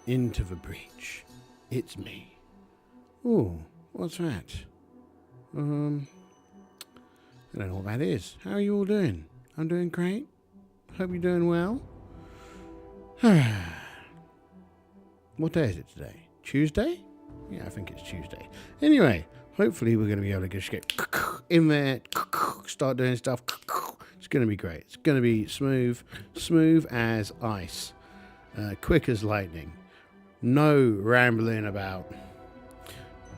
into the breach. It's me. Ooh, what's that? I don't know what that is. How are you all doing? I'm doing great. Hope you're doing well. What day is it today? Tuesday? Yeah, I think it's Tuesday. Anyway, hopefully we're going to be able to just get in there, start doing stuff. It's going to be great. It's going to be smooth as ice, quick as lightning. No rambling about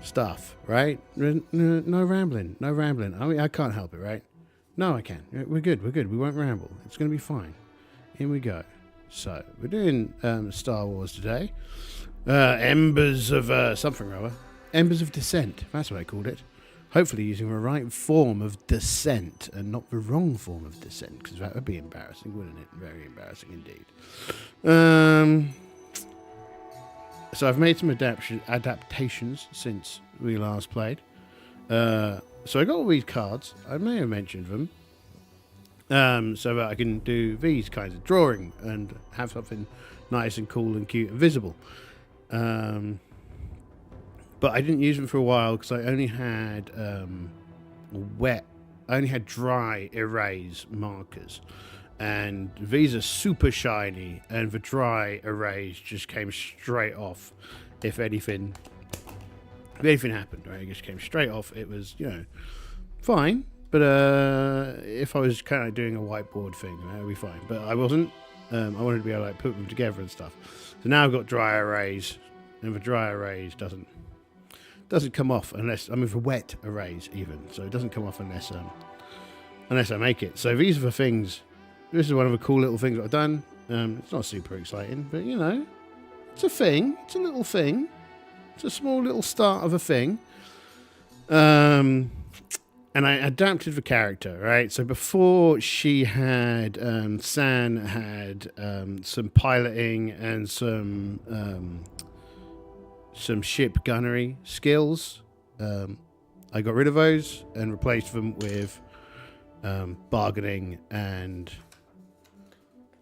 stuff, right? No rambling. I mean, I can't help it, right? No, I can. We're good. We won't ramble. It's going to be fine. In we go. So, we're doing Star Wars today. Embers of something or other. Embers of Descent. That's what I called it. Hopefully using the right form of descent and not the wrong form of descent, because that would be embarrassing, wouldn't it? Very embarrassing indeed. So I've made some adaptations since we last played. So I got all these cards. I may have mentioned them. So that I can do these kinds of drawing and have something nice and cool and cute and visible. But I didn't use them for a while because I only had dry erase markers. And these are super shiny, and the dry erase just came straight off. If anything happened, right? It just came straight off. It was, fine. But if I was kind of doing a whiteboard thing, that would be fine. But I wasn't. I wanted to be able to put them together and stuff. So now I've got dry erase, and the dry erase doesn't come off unless the wet erase even. So it doesn't come off unless I make it. So these are the things. This is one of the cool little things that I've done. It's not super exciting, but it's a thing. It's a little thing. It's a small little start of a thing. And I adapted the character, right? So before she had, San had some piloting and some ship gunnery skills. I got rid of those and replaced them with bargaining and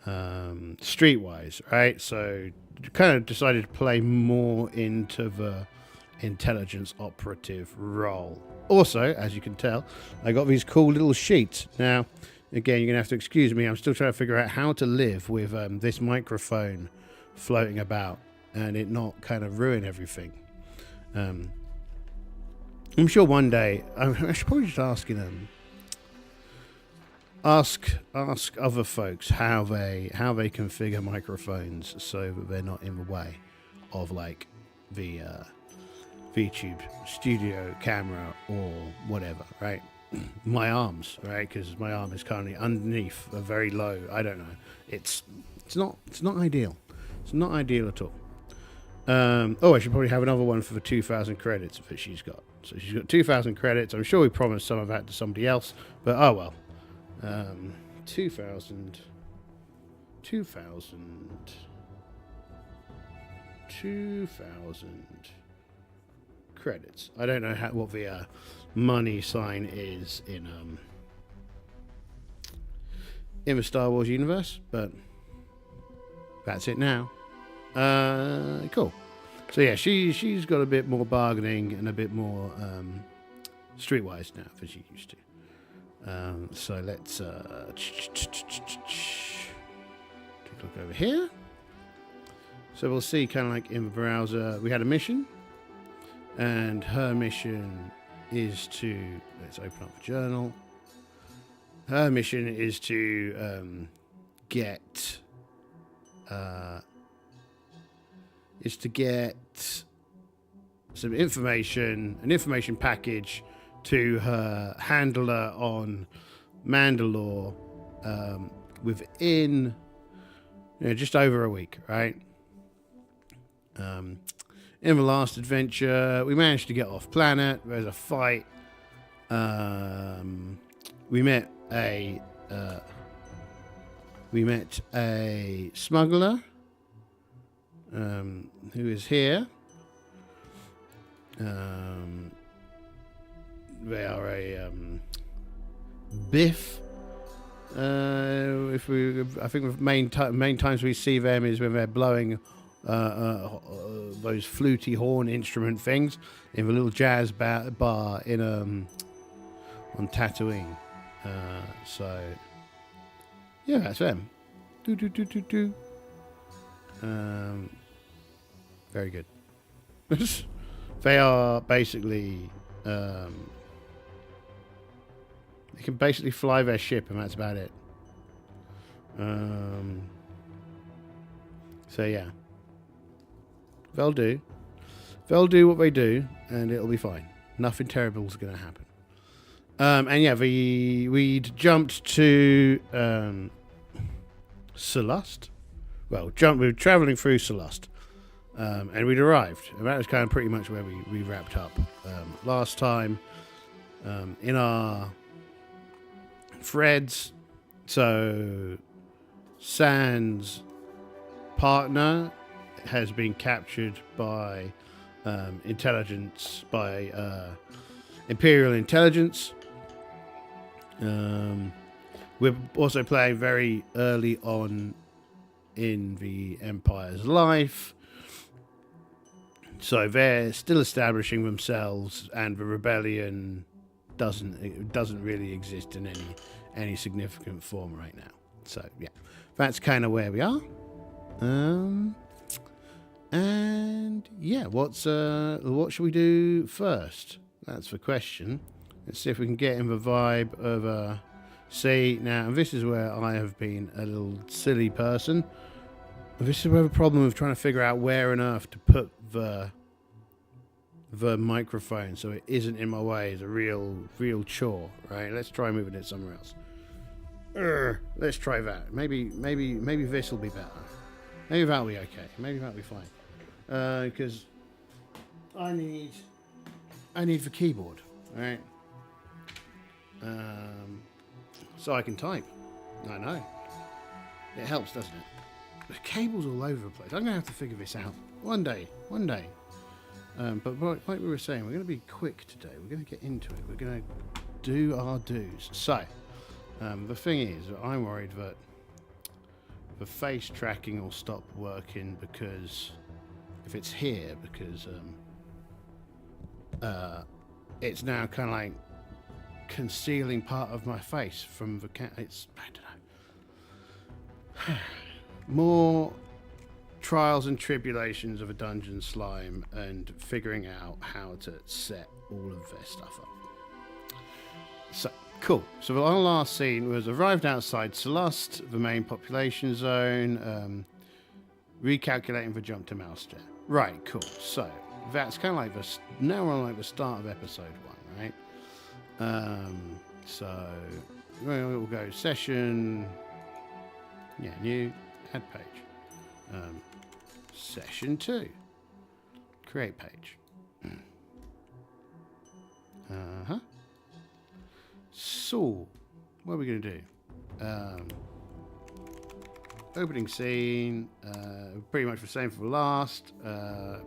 streetwise, right? So kind of decided to play more into the intelligence operative role. Also, as you can tell, I got these cool little sheets. Now, again, you're going to have to excuse me. I'm still trying to figure out how to live with this microphone floating about and it not kind of ruin everything. I'm sure one day, I should probably just ask other folks how they configure microphones so that they're not in the way of like the VTube studio camera or whatever, right? My arms, right? Because my arm is currently underneath a very low. I don't know. It's not ideal. It's not ideal at all. I should probably have another one for the 2,000 credits that she's got. So she's got 2,000 credits. I'm sure we promised some of that to somebody else, but oh well. 2,000 credits. I don't know what the money sign is in the Star Wars universe, but that's it now. Cool. So yeah, she's got a bit more bargaining and a bit more streetwise now than she used to. So let's take a look over here. So we'll see kind of like in the browser, we had a mission, and her mission is to, let's open up the journal. Her mission is to get some information, an information package to her handler on Mandalore within just over a week, right? In the last adventure, we managed to get off planet. There's a fight. We met a smuggler who is here. They are a Biff. I think the main times we see them is when they're blowing those fluty horn instrument things in the little jazz bar in on Tatooine. So yeah, that's them. Very good. They are basically they can basically fly their ship, and that's about it. So yeah, they'll do what they do, and it'll be fine. Nothing terrible is going to happen. And yeah, we'd jumped to Solust. Well, we were travelling through Solust, and we'd arrived. And that was kind of pretty much where we wrapped up last time in our threads. So San's partner has been captured by intelligence, by Imperial intelligence. We're also playing very early on in the Empire's life, so they're still establishing themselves, and the rebellion doesn't really exist in any significant form right now. So yeah, that's kind of where we are. And yeah, what should we do first? That's the question. Let's see if we can get in the vibe of see now. This is where I have been a little silly person. This is where the problem of trying to figure out where on earth to put the microphone so it isn't in my way is a real chore, right? Let's try moving it somewhere else. Let's try that. Maybe this will be better. Maybe that'll be okay. Maybe that'll be fine. Because I need the keyboard, right? So I can type. I know. It helps, doesn't it? The cable's all over the place. I'm going to have to figure this out. One day. But like we were saying, we're going to be quick today. We're going to get into it. We're going to do our dues. So, the thing is, I'm worried that the face tracking will stop working because if it's here, because it's now kind of like concealing part of my face from the it's, I don't know. More trials and tribulations of a dungeon slime and figuring out how to set all of their stuff up. So, cool. So our last scene was arrived outside Solust, the main population zone, recalculating the jump to Mousechair. Right, cool. So that's kind of like now we're on like the start of episode 1, right? So we'll go session, new, add page. Session 2, create page. So what are we going to do? Opening scene, pretty much the same for the last.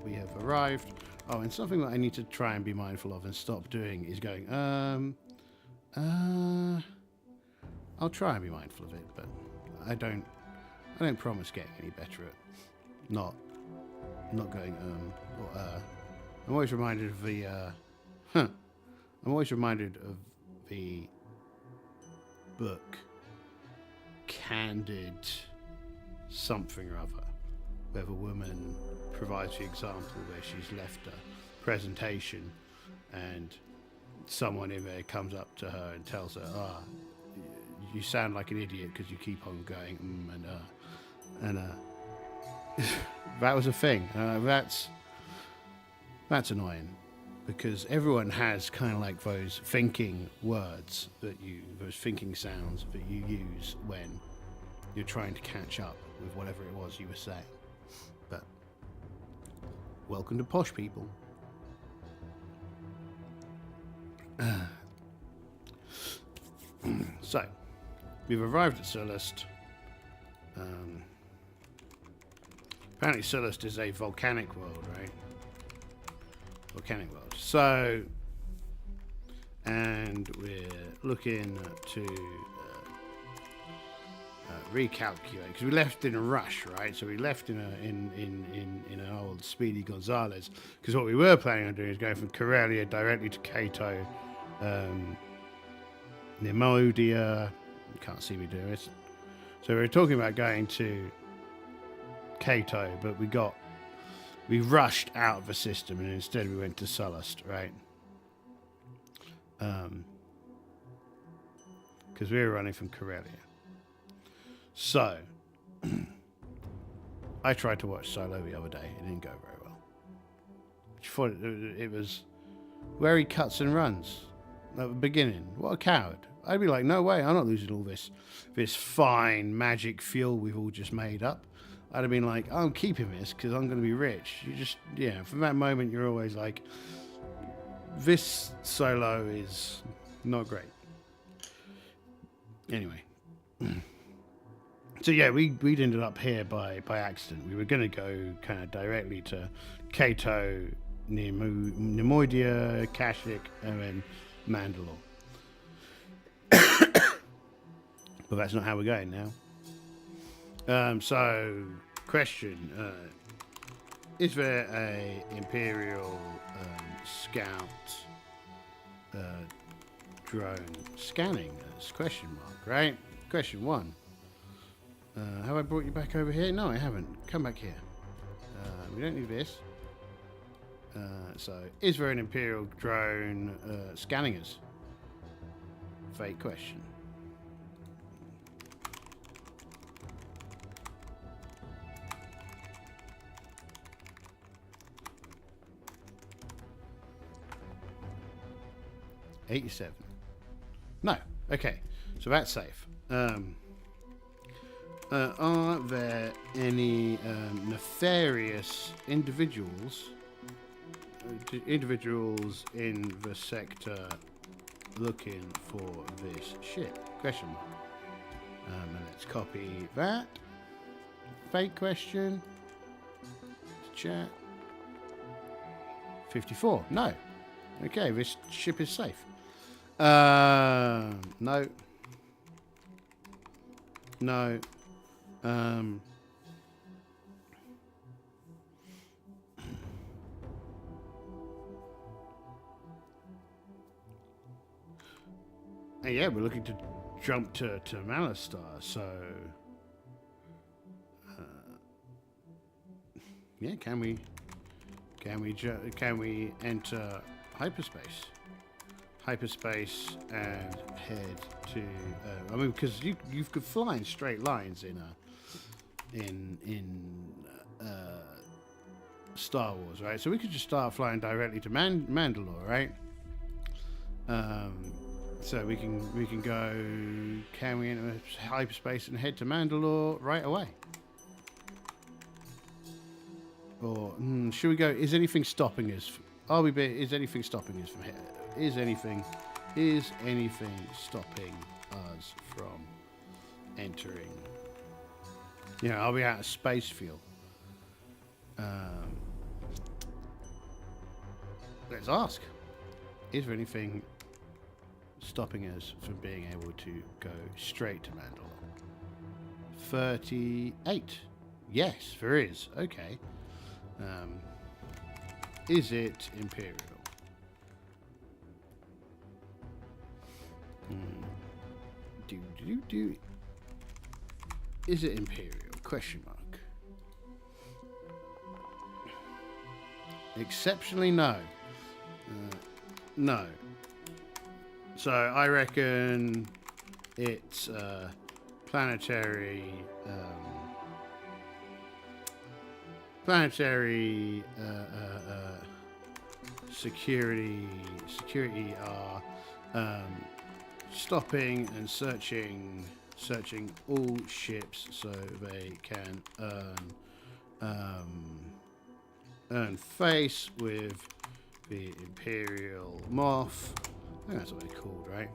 We have arrived. Oh, and something that I need to try and be mindful of and stop doing is going, I'll try and be mindful of it, but I don't promise getting any better at not going, I'm always reminded of the, I'm always reminded of the book Candid something or other, where the woman provides the example where she's left a presentation and someone in there comes up to her and tells her, you sound like an idiot because you keep on going and that was a thing. That's annoying because everyone has kind of like those thinking words those thinking sounds that you use when you're trying to catch up with whatever it was you were saying. But welcome to posh people. So we've arrived at Solust. Apparently Solust is a volcanic world, right? Volcanic world. So, and we're looking to recalculate, because we left in a rush, right? So we left in an old Speedy Gonzales, because what we were planning on doing is going from Corellia directly to Cato, Nemodia. You can't see me doing this. So we were talking about going to Cato, but we rushed out of the system, and instead we went to Sullust, right? Because we were running from Corellia. So, I tried to watch Solo the other day. It didn't go very well. I thought it was where he cuts and runs at the beginning. What a coward. I'd be like, no way, I'm not losing all this fine magic fuel we've all just made up. I'd have been like, I'm keeping this because I'm going to be rich. You just, yeah, from that moment, you're always like, this Solo is not great. Anyway. So yeah, we'd ended up here by accident. We were going to go kind of directly to Cato, Nemoidia, Kashyyyk, and then Mandalore. But that's not how we're going now. So, question. Is there a Imperial scout drone scanning us? Question mark, right? Question 1. Have I brought you back over here? No, I haven't. Come back here. We don't need this. So, is there an Imperial drone scanning us? Fake question. $87. No. Okay. So that's safe. Are there any nefarious individuals in the sector looking for this ship? Question mark. And let's copy that. Fake question. Chat. 54. No. Okay, this ship is safe. No. No. And yeah, we're looking to jump to Malestar, so yeah, can we enter hyperspace and head to I mean, because you could fly in straight lines in Star Wars, right? So we could just start flying directly to Mandalore, right? So we can go, can we enter hyperspace and head to Mandalore right away? Or should we go? Is anything stopping us? Is anything stopping us from here? Is anything stopping us from entering? You know, are we out of space fuel? Let's ask. Is there anything stopping us from being able to go straight to Mandalore? 38. Yes, there is. Okay. Is it Imperial? Is it Imperial? Question mark. Exceptionally no. No. So I reckon it's planetary security are stopping and searching all ships so they can earn face with the Imperial Moth. I think that's what they're called, right?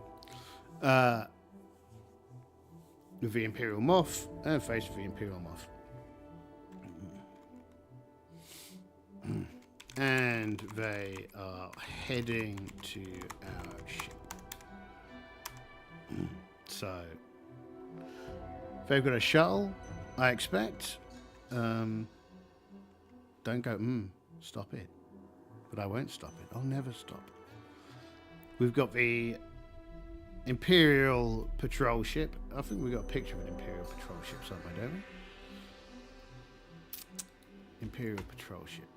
With the Imperial Moth, and face with the Imperial Moth. And they are heading to our ship. So, They've got a shuttle, I expect. Don't go, stop it. But I won't stop it. I'll never stop. We've got the Imperial patrol ship. I think we've got a picture of an Imperial patrol ship somewhere, don't we? Imperial patrol ship.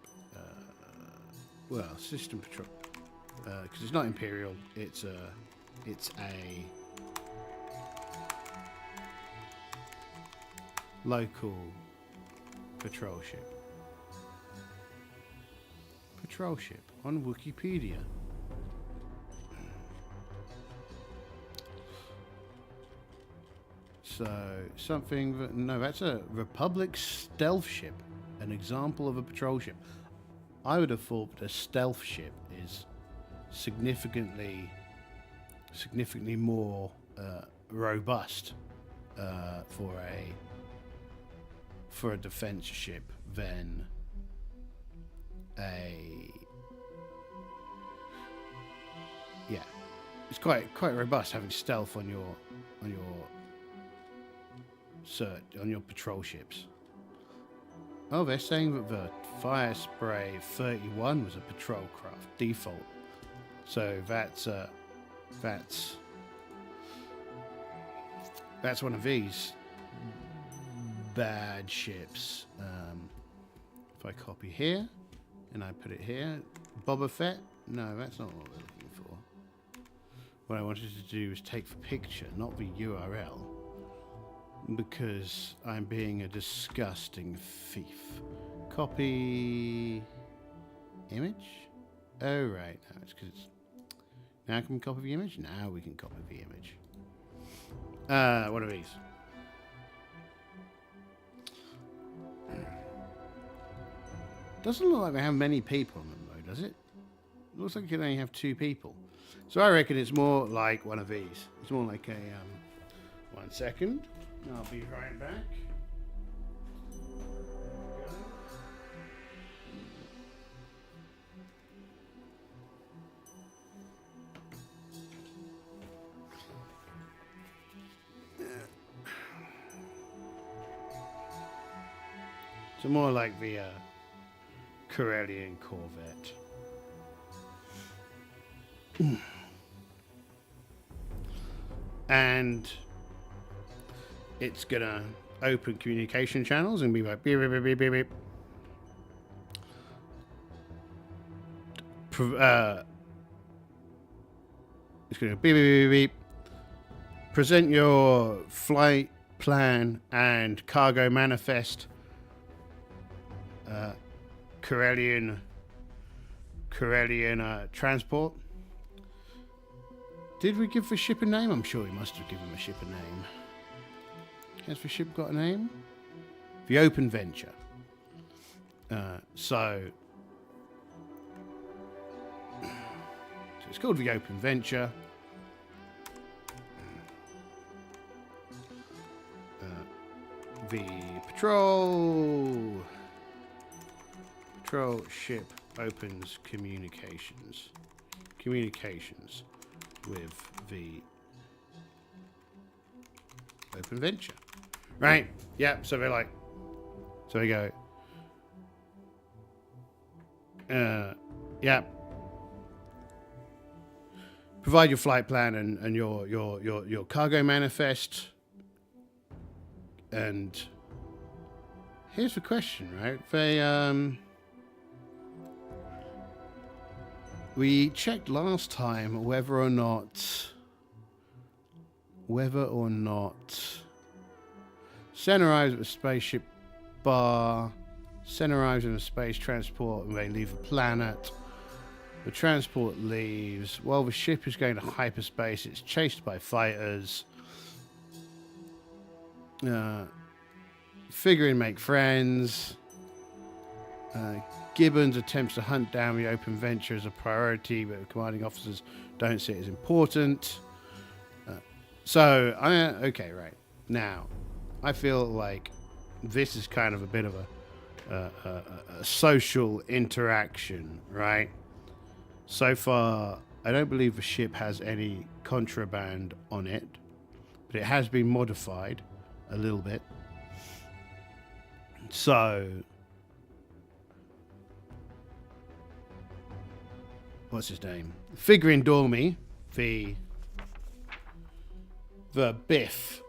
Well, system patrol. Because it's not Imperial, it's a local patrol ship. Patrol ship on Wikipedia. So something that, no, that's a Republic stealth ship, an example of a patrol ship. I would have thought that a stealth ship is significantly more robust for a defense ship than it's quite robust having stealth on your patrol ships. Oh, they're saying that the Fire Spray 31 was a patrol craft default. So that's one of these bad ships. If I copy here and I put it here, Boba Fett. No, that's not what we're looking for. What I wanted to do was take the picture, not the URL, because I'm being a disgusting thief. Copy image. Oh right, no, it's because it's. Now can we copy the image? Now we can copy the image. What are these? Doesn't look like they have many people on them though, does it? It looks like you can only have 2 people. So I reckon it's more like one of these. It's more like a 1 second. I'll be right back. So more like the Corellian Corvette. And it's gonna open communication channels and be like beep beep beep beep beep. It's gonna beep beep beep beep. Present your flight plan and cargo manifest. Corellian transport. Did we give the ship a name? I'm sure we must have given the ship a name. Has the ship got a name? The Open Venture. So it's called the Open Venture. The patrol ship opens communications with the Open Venture. Right? Yeah, so they're like, so they go, yeah. Provide your flight plan and your cargo manifest. And here's the question, right? They we checked last time whether or not Sen arrives at the spaceship bar. Sen arrives in a space transport and they leave the planet. The transport leaves. While the ship is going to hyperspace, it's chased by fighters. Figuring make friends. Gibbons attempts to hunt down the Open Venture as a priority, but the commanding officers don't see it as important. Okay, right. Now, I feel like this is kind of a bit of a social interaction, right? So far, I don't believe the ship has any contraband on it, but it has been modified a little bit. So, what's his name? Figuring Dormy, the Biff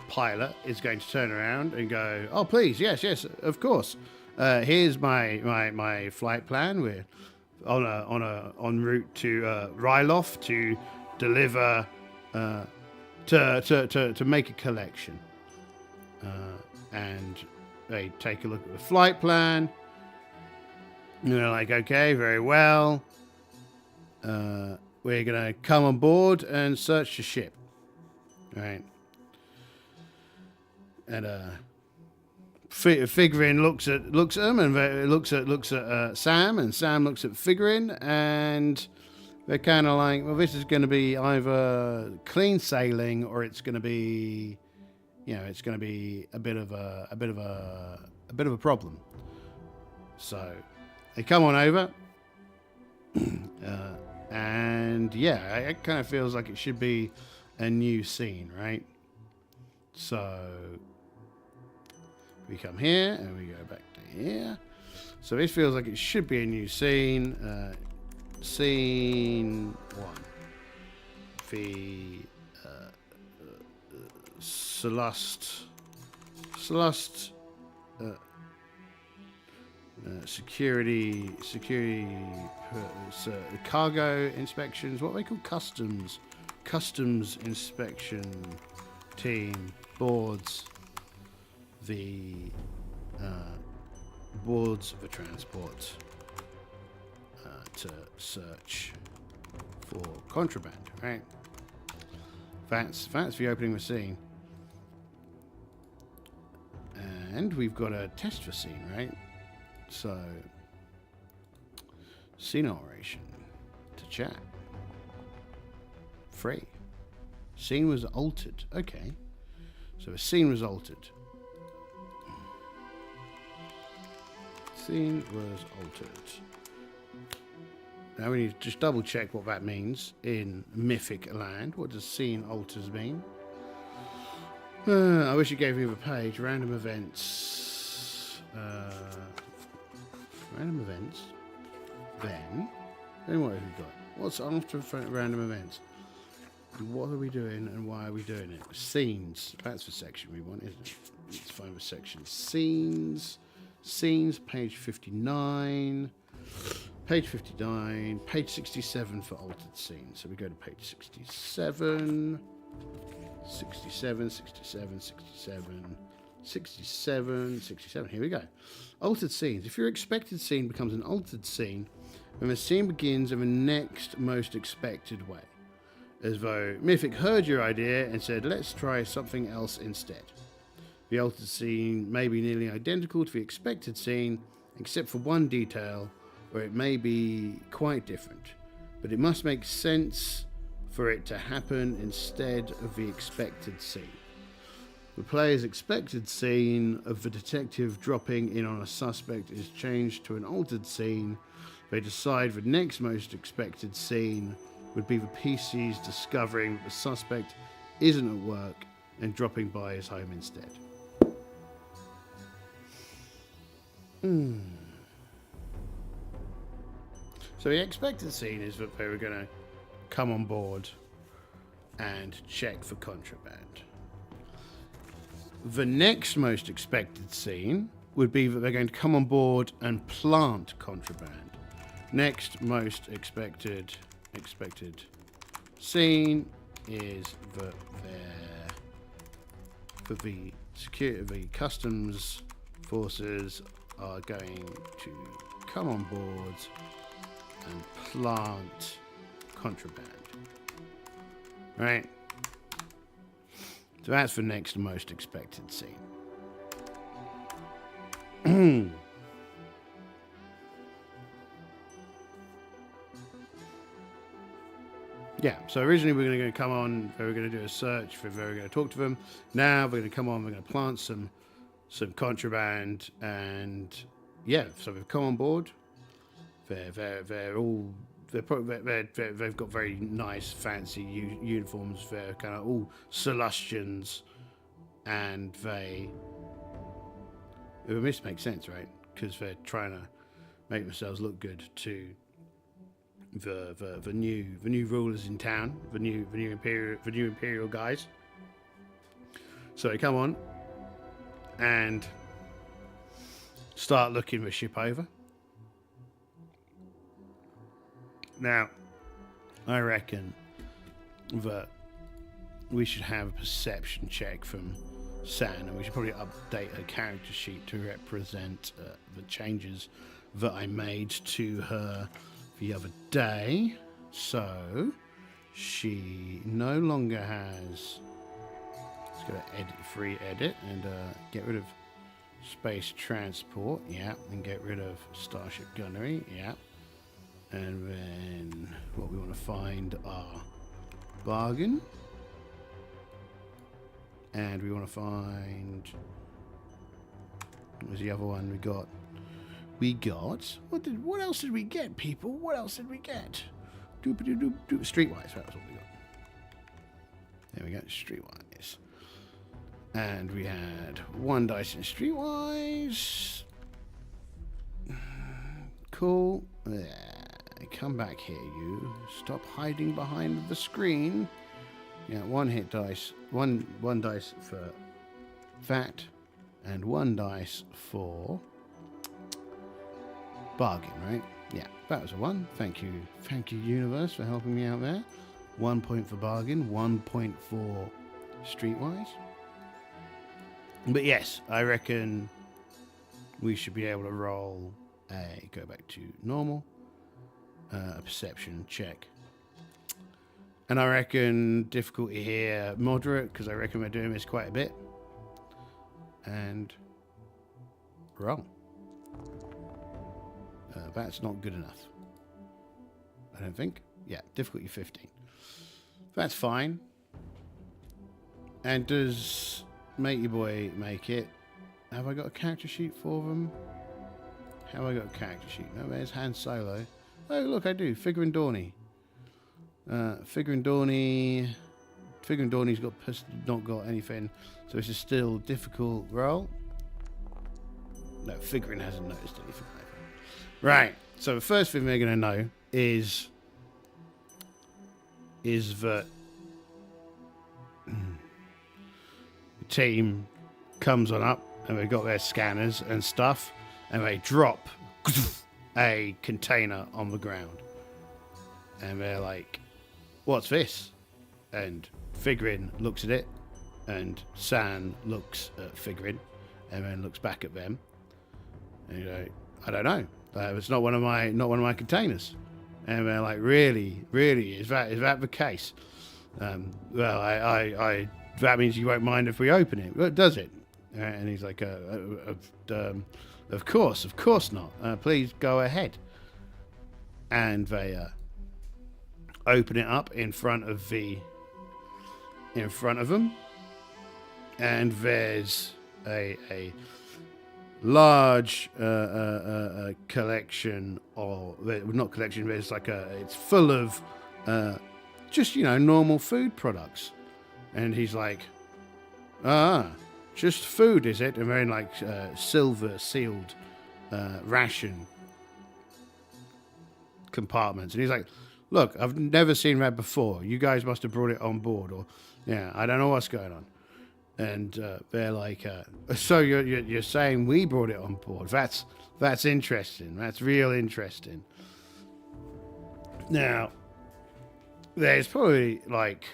pilot, is going to turn around and go, "Oh, please, yes, of course. Here's my flight plan. We're en route to Ryloth to deliver to make a collection." And they take a look at the flight plan. And they're like, "Okay, very well. We're gonna come on board and search the ship." Right. And Figurin looks at them and looks at Sam, and Sam looks at Figurin, and they're kind of like, "Well, this is going to be either clean sailing, or it's going to be, it's going to be a bit of a problem." So they come on over, and yeah, it kind of feels like it should be a new scene, right? So we come here and we go back to here. So this feels like it should be a new scene. Scene 1. The Celeste security cargo inspections. What are they called? Customs inspection team boards the transport to search for contraband, right? That's the opening of the scene. And we've got a test for scene, right? So, scene operation to chat. Free. Scene was altered. Okay. So a scene was altered. Scene was altered. Now we need to just double check what that means in Mythic Land. What does scene alters mean? I wish you gave me the page. Random events. Random events. Then what have we got? What's after random events? What are we doing and why are we doing it? Scenes. That's the section we want, isn't it? Let's find the section. Scenes. Scenes, page 59. Page 59. Page 67 for altered scenes. So we go to page 67. 67, 67, 67. 67, 67. Here we go. Altered scenes. If your expected scene becomes an altered scene, then the scene begins in the next most expected way. As though Mythic heard your idea and said, "Let's try something else instead." The altered scene may be nearly identical to the expected scene, except for one detail, where it may be quite different. But it must make sense for it to happen instead of the expected scene. The player's expected scene of the detective dropping in on a suspect is changed to an altered scene. They decide the next most expected scene would be the PC's discovering that the suspect isn't at work and dropping by his home instead. So the expected scene is that they were going to come on board and check for contraband. The next most expected scene would be that they're going to come on board and plant contraband. Next most expected scene is that the customs forces are going to come on board and plant contraband. Right? So that's the next most expected scene. Yeah, so originally we were going to come on, we were going to do a search, we were going to talk to them. Now we're going to come on, we're going to plant some contraband, and yeah, so we've come on board. They've got very nice, fancy uniforms. They're kind of all Celestians, and this makes sense, right? Because they're trying to make themselves look good to the new rulers in town, the new imperial guys. So they come on and start looking the ship over. Now, I reckon that we should have a perception check from San, and we should probably update her character sheet to represent the changes that I made to her the other day. So she no longer has. Let's go to edit, free edit, and get rid of space transport. Yeah, and get rid of starship gunnery. Yeah, and then what we want to find are bargain. And we want to find. What was the other one we got? What else did we get, people? What else did we get? Streetwise. That was what we got. There we go. Streetwise. And we had 1 dice in streetwise. Cool. Come back here, you. Stop hiding behind the screen. Yeah, 1 hit dice. One dice for that, and 1 dice for bargain, right? Yeah, that was a 1. Thank you, universe, for helping me out there. 1 point for bargain, 1 point for streetwise. But yes, I reckon we should be able to roll go back to normal, a perception check. And I reckon difficulty here moderate, because I reckon we're doing this quite a bit. And roll. That's not good enough, I don't think. Yeah, difficulty 15. That's fine. And does Matey Boy make it? Have I got a character sheet for them? Have I got a character sheet? No, there's Han Solo. Oh, look, I do. Figuring Dorney. Figuring Dorney's not got anything, so this is still difficult roll. No, Figuring hasn't noticed anything. Right, so the first thing we're going to know is that the team comes on up and they've got their scanners and stuff, and they drop a container on the ground, and they're like, "What's this?" And Figuring looks at it, and San looks at Figuring, and then looks back at them, and you know, "I don't know. It's not one of my containers." And they're like, "Really, is that the case?" Well, I that means you won't mind if we open it. Well, does it? And he's like, "Of course not. Please go ahead." And they open it up in front of them, and there's a large collection, or not collection, but it's like it's full of just normal food products. And he's like, just food, is it? And they're in like silver sealed ration compartments. And he's like, "Look, I've never seen that before. You guys must have brought it on board, or yeah, I don't know what's going on." And they're like, "So you're saying we brought it on board? That's interesting. That's real interesting." Now, there's probably like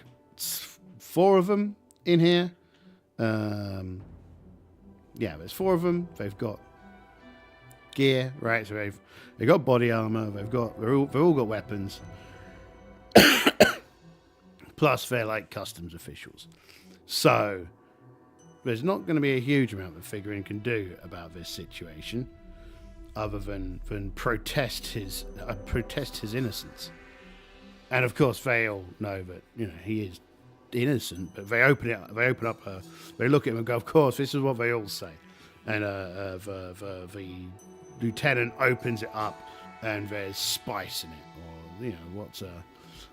4 of them in here. Yeah, there's 4 of them. They've got gear, right? So they've got body armor. They've all got weapons. Plus, they're like customs officials. So there's not going to be a huge amount that Figuring can do about this situation, other than protest his innocence. And of course, they all know that he is innocent. But they open up. They look at him and go, "Of course, this is what they all say." And the lieutenant opens it up, and there's spice in it, or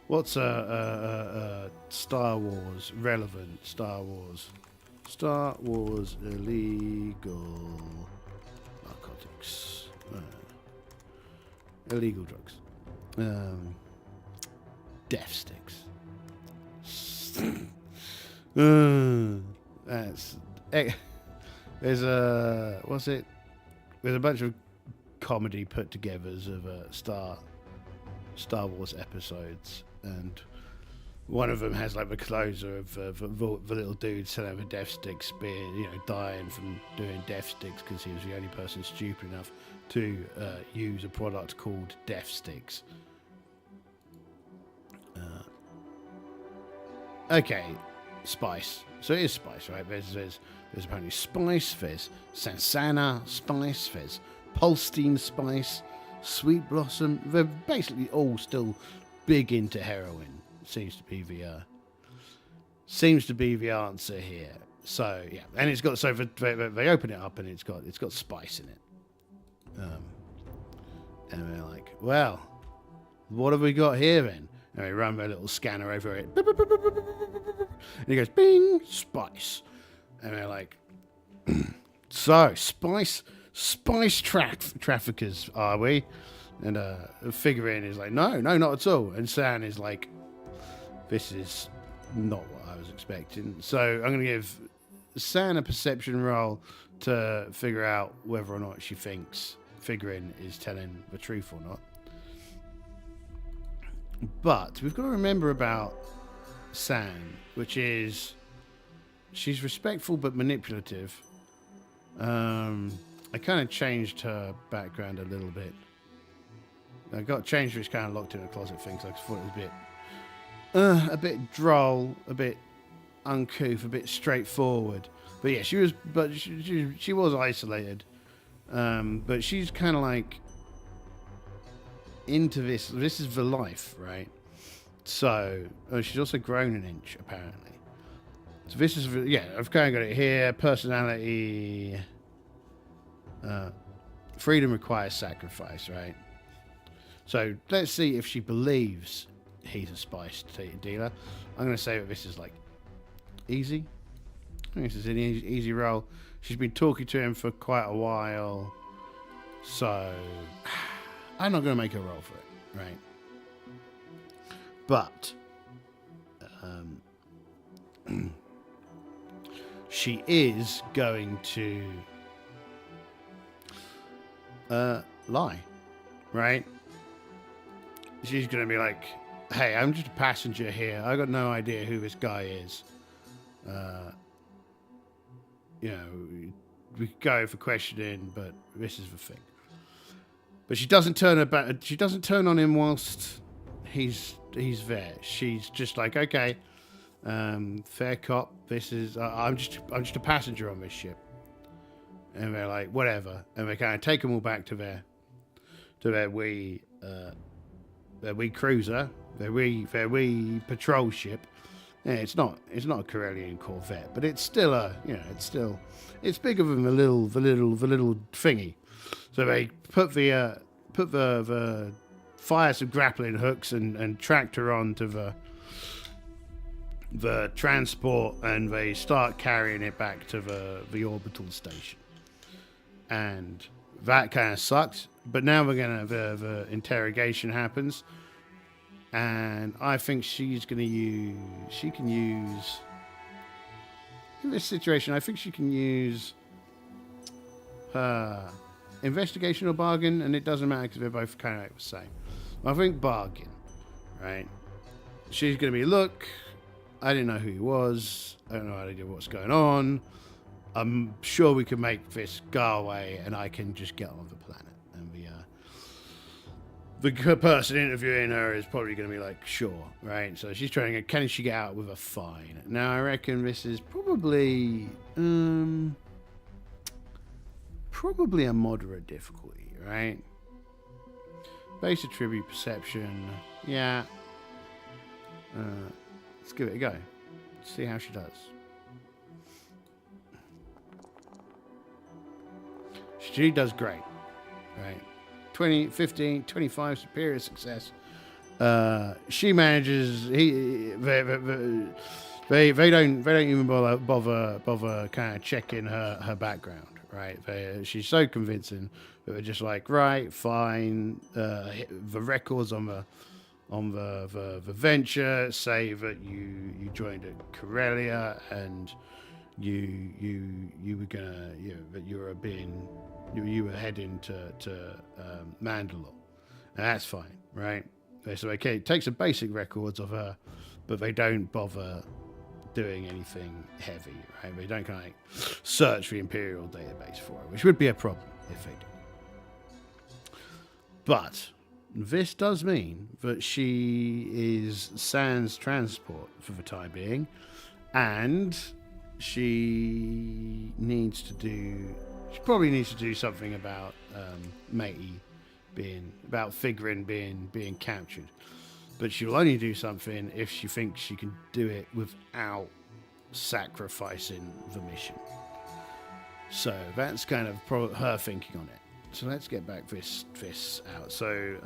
what's a Star Wars relevant Star Wars Star Wars illegal narcotics. Illegal drugs. Death sticks. That's... There's a... What's it? There's a bunch of comedy put togethers of Star Wars episodes, and one of them has like the closer of the little dude selling the death sticks, being dying from doing death sticks because he was the only person stupid enough to use a product called death sticks. Okay, spice. So it is spice, right? There's apparently spice. There's Sansana spice. There's Polstein spice. Sweet Blossom. They're basically all still big into heroin. Seems to be the answer here. So yeah, and it's got they open it up and it's got spice in it. And they're like, well, what have we got here then? And we run a little scanner over it. And he goes, bing, spice. And they're like, so, spice traffickers, are we? And Figurine is like, no, not at all. And San is like, this is not what I was expecting. So I'm going to give San a perception roll to figure out whether or not she thinks Figurine is telling the truth or not. But we've got to remember about San, which is she's respectful but manipulative. I kind of changed her background a little bit. I got changed, which kind of locked in a closet thing, so I thought it was a bit droll, a bit uncouth, a bit straightforward. But yeah, she was isolated. But she's kind of like into this. This is the life, right? So she's also grown an inch, apparently. So this is, I've kind of got it here. Personality. Freedom requires sacrifice, right? So let's see if she believes he's a spice dealer. I'm going to say that this is like easy. I think this is an easy roll. She's been talking to him for quite a while. So I'm not going to make a roll for it, right? But she is going to lie, right? She's going to be like, hey, I'm just a passenger here. I got no idea who this guy is. We could go for questioning, but this is the thing. But she doesn't turn her back. She doesn't turn on him whilst he's there. She's just like, okay, fair cop. This is I'm just a passenger on this ship. And they're like, whatever. And they kind of take them all back to their wee cruiser, their wee patrol ship. Yeah, it's not a Corellian Corvette, but it's still it's bigger than the little thingy. So they put the fire some grappling hooks and tracked her onto the transport, and they start carrying it back to the orbital station. And that kind of sucked. But now the interrogation happens. And I think she can use, in this situation, I think she can use her investigation or bargain, and it doesn't matter because they're both kind of like the same. I think bargain, right? She's going to be, look, I didn't know who he was. I don't know how to do what's going on. I'm sure we can make this go away, and I can just get on the planet. And the person interviewing her is probably going to be like, sure, right? So she's trying to get, can she get out with a fine? Now, I reckon this is probably a moderate difficulty, right? Base attribute perception, yeah. Let's give it a go. See how she does. She does great, right? 20, 15, 25, superior success. She manages. They don't even bother kind of checking her background, right? She's so convincing that they're just like, right, fine. The records on the venture say that you joined at Corellia and you were gonna that you were heading to Mandalore. And that's fine, right? So okay, it takes the basic records of her, but they don't bother doing anything heavy, right? They don't kind of like search the Imperial database for it, which would be a problem if they did. But this does mean that she is sans transport for the time being, and she probably needs to do something about Matey Figurin being captured. But she'll only do something if she thinks she can do it without sacrificing the mission. So that's kind of her thinking on it. So let's get back this out. So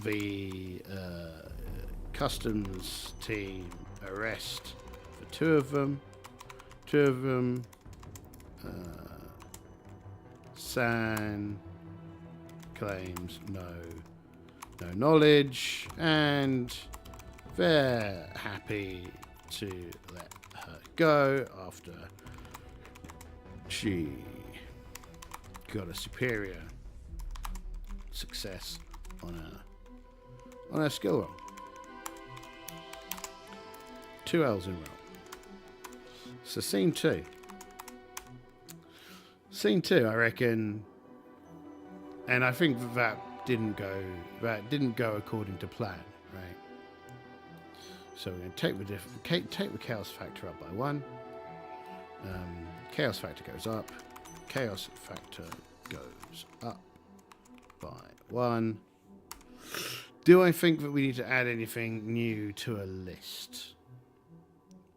the customs team arrest the two of them. San claims no knowledge, and they're happy to let her go after she got a superior success on her skill roll. 2 L's in a row. So scene two, I reckon, and I think that didn't go according to plan, right? So we're going to take the chaos factor up by 1. Chaos factor goes up. Chaos factor goes up by 1. Do I think that we need to add anything new to a list?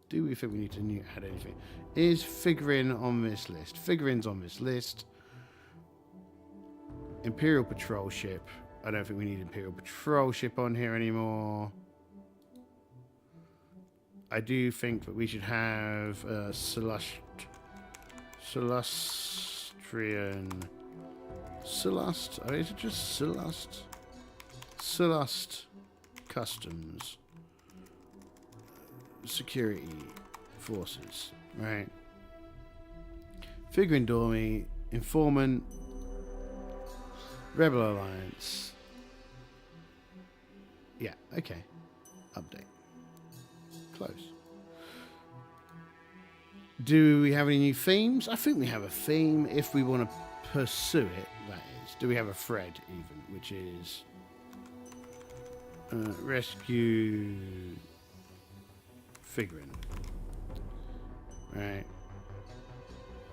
Do we think we need to add anything? Is Figurin on this list? Figurin's on this list. Imperial patrol ship. I don't think we need Imperial patrol ship on here anymore. I do think that we should have is it just Solust Customs Security Forces, right? Figurin Dormy, Informant, Rebel Alliance. Yeah, okay. Update. Close. Do we have any new themes? I think we have a theme if we want to pursue it, that is. Do we have a thread even, which is rescue Figurin. Right.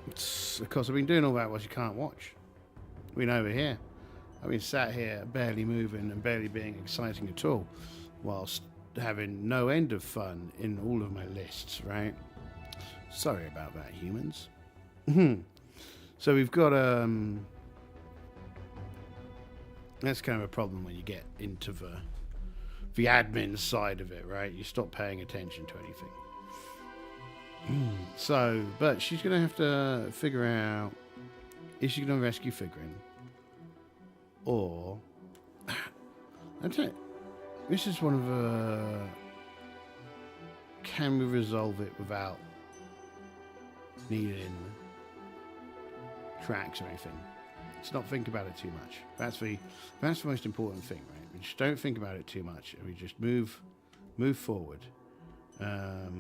Of course, I've been doing all that while you can't watch. We're over here. I've been sat here barely moving and barely being exciting at all, whilst having no end of fun in all of my lists, right? Sorry about that, humans. So we've got that's kind of a problem when you get into the admin side of it, right? You stop paying attention to anything. So, but she's going to have to figure out, is she going to rescue Figurin? Or, I don't know, this is one of the, can we resolve it without needing tracks or anything? Let's not think about it too much. That's the most important thing, right? We just don't think about it too much, and we just move forward. I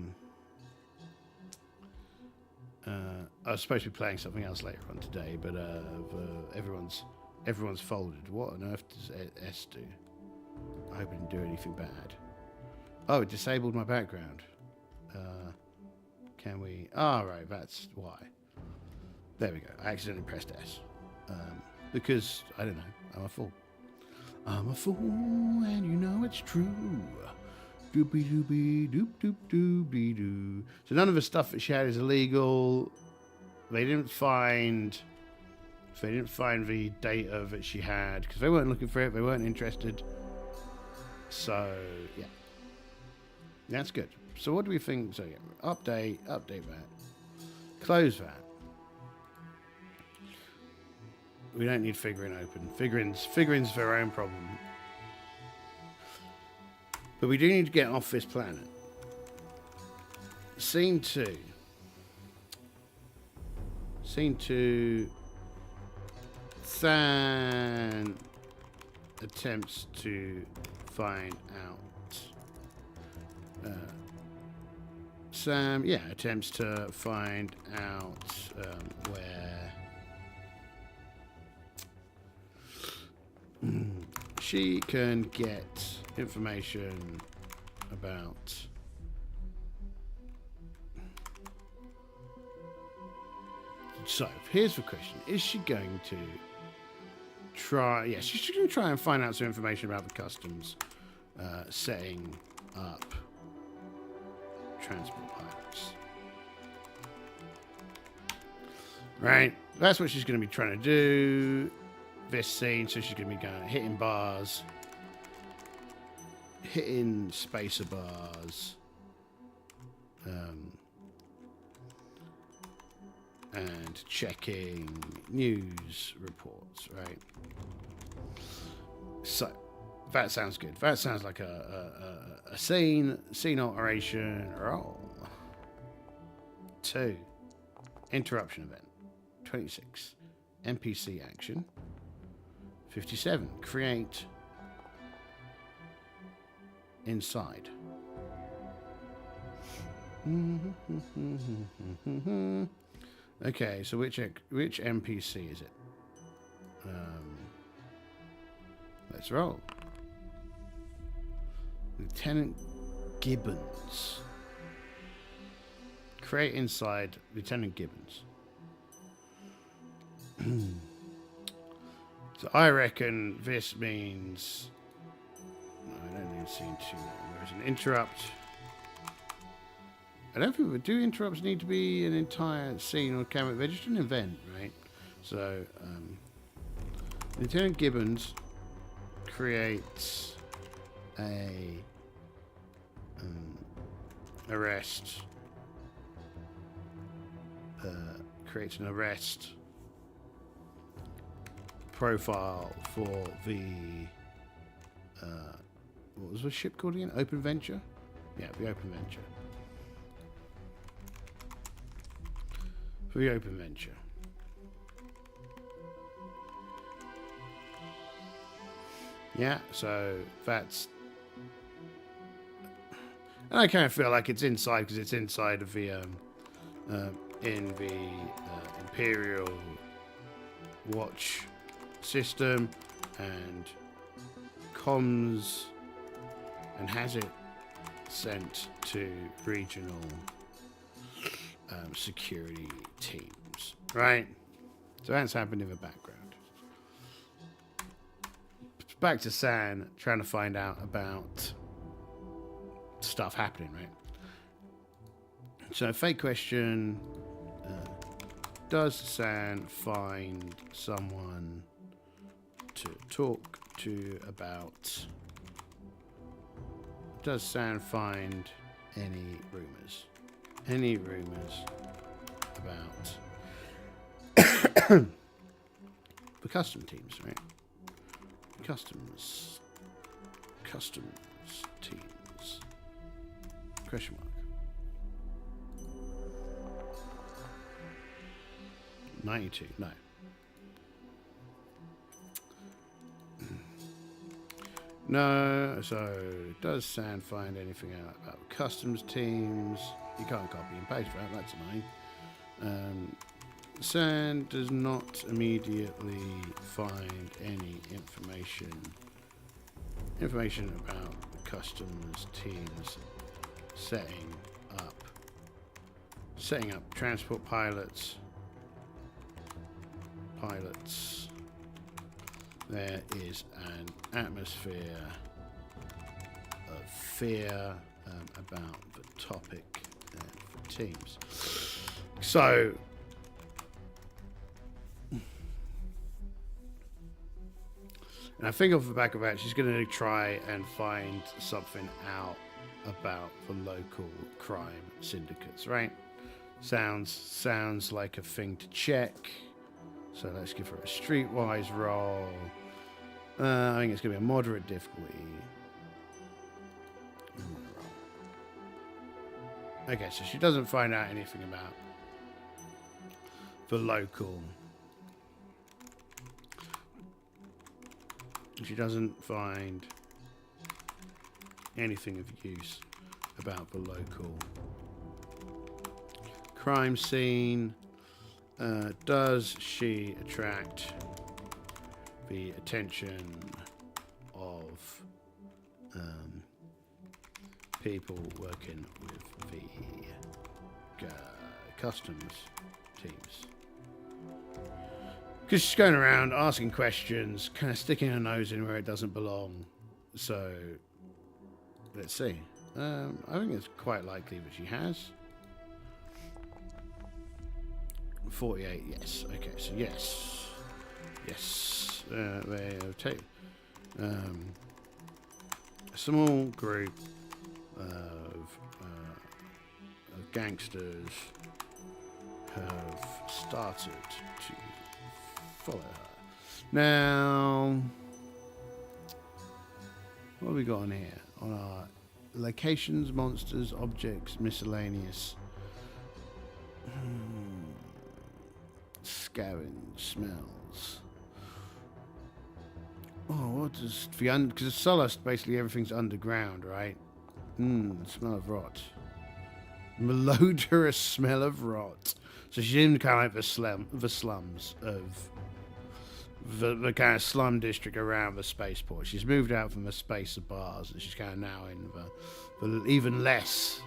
was supposed to be playing something else later on today, but everyone's folded. What on earth does S do? I hope it didn't do anything bad. Oh, it disabled my background. Can we? Right, that's why. There we go. I accidentally pressed S. Because, I don't know, I'm a fool. I'm a fool, and you know it's true. Doopy doopy doop doop doopy doo. So none of the stuff that she had is illegal. They didn't find the data that she had because they weren't looking for it. They weren't interested. So yeah. That's good. So what do we think? So yeah, update that, close that. We don't need figurine open. Figurines their own problem. But we do need to get off this planet. Scene 2. Scene 2. San attempts to find out. Sam, attempts to find out where she can get information about so here's the question. Is she going to try she's going to try and find out some information about the customs setting up transport pilots, right? That's what she's going to be trying to do this scene. So she's going to be going hitting bars, hitting spacer bars, and checking news reports, right? So that sounds good. That sounds like a scene alteration. Roll 2 interruption event. 26 NPC action. 57 create inside. Okay, so which NPC is it? Let's roll. Lieutenant Gibbons. Create inside Lieutenant Gibbons. So I reckon this means... No, I don't need scene 2. There's an interrupt. I don't think... Do interrupts need to be an entire scene or camera? They're just an event, right? So, Lieutenant Gibbons creates a arrest. Creates an arrest profile for the what was the ship called again? Open Venture? Yeah, the Open Venture. For the Open Venture. Yeah, so that's... And I kind of feel like it's inside because it's inside of the in the Imperial watch system and comms, and has it sent to regional security teams, right? So that's happened in the background. Back to San trying to find out about stuff happening, right? So fake question. Does San find someone to talk to about... Does San find any rumors? Any rumors about the custom teams, right? Customs teams. Question mark. 92, no. No, so does San find anything out about customs teams? You can't copy and paste, right? That's annoying. San does not immediately find any information about the customs teams setting up transport pilots. There is an atmosphere of fear about the topic for teams. So, and I think off the back of that, she's going to try and find something out about the local crime syndicates, right? Sounds like a thing to check. So let's give her a streetwise roll. I think it's going to be a moderate difficulty. Okay, so she doesn't find out anything about the local. She doesn't find anything of use about the local crime scene. Does she attract the attention of people working with the customs teams? Because she's going around asking questions, kind of sticking her nose in where it doesn't belong. So, let's see. I think it's quite likely that she has. 48, yes. Okay, so yes. Yes. They take a small group of gangsters have started to follow her. Now, what have we got on here? On our locations, monsters, objects, miscellaneous. Scavenge smells. Oh, what does the because Solace basically everything's underground, right? Smell of rot. Malodorous smell of rot. So she's in kind of like the slums of the kind of slum district around the spaceport. She's moved out from the space of bars, and she's kind of now in the even less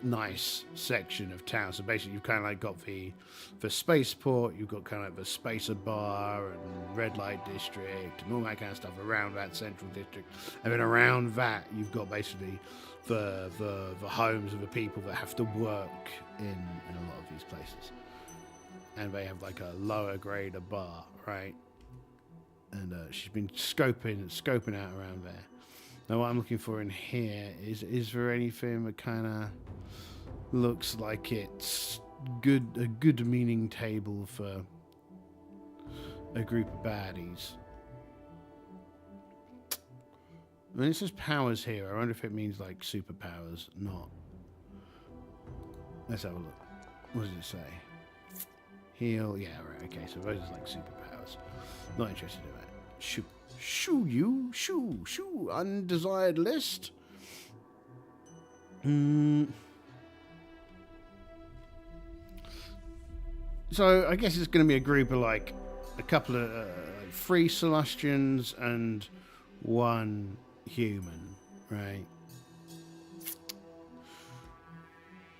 nice section of town. So basically you've kind of like got the spaceport, you've got kind of like the spacer bar and red light district and all that kind of stuff around that central district, and then around that you've got basically the homes of the people that have to work in a lot of these places, and they have like a lower grade of bar, right? And she's been scoping out around there. Now what I'm looking for in here is there anything that kind of looks like it's a good meaning table for a group of baddies? I mean, it says powers here. I wonder if it means like superpowers, not. Let's have a look. What does it say? Heal, yeah, right, okay, so those are like superpowers. Not interested in that. Shoo, undesired list. So I guess it's going to be a group of like a couple of 3 Celestians and 1 human, right?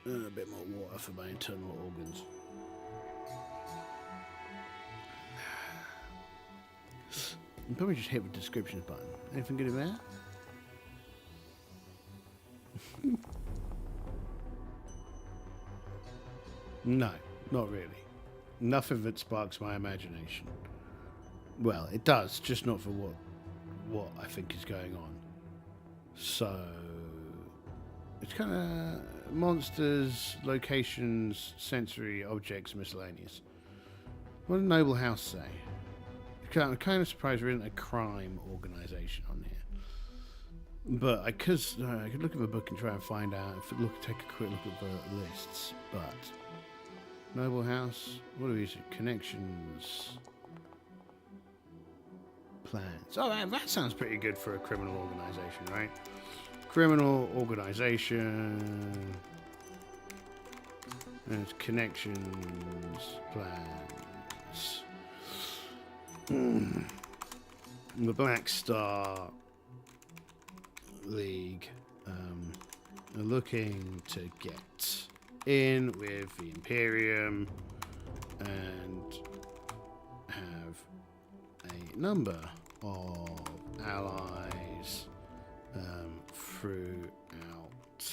A bit more water for my internal organs. I'll probably just hit the descriptions button. Anything good in there? No, not really. Nothing that sparks my imagination. Well, it does, just not for what I think is going on. So it's kind of monsters, locations, sensory objects, miscellaneous. What did Noble House say? I'm kind of surprised there isn't a crime organisation on here. But I could look at the book and try and find out. Take a quick look at the lists. But Noble House, what are these? Connections, plans. Oh, that sounds pretty good for a criminal organisation, right? Criminal organisation. There's connections, plans. The Black Star League are looking to get in with the Imperium and have a number of allies throughout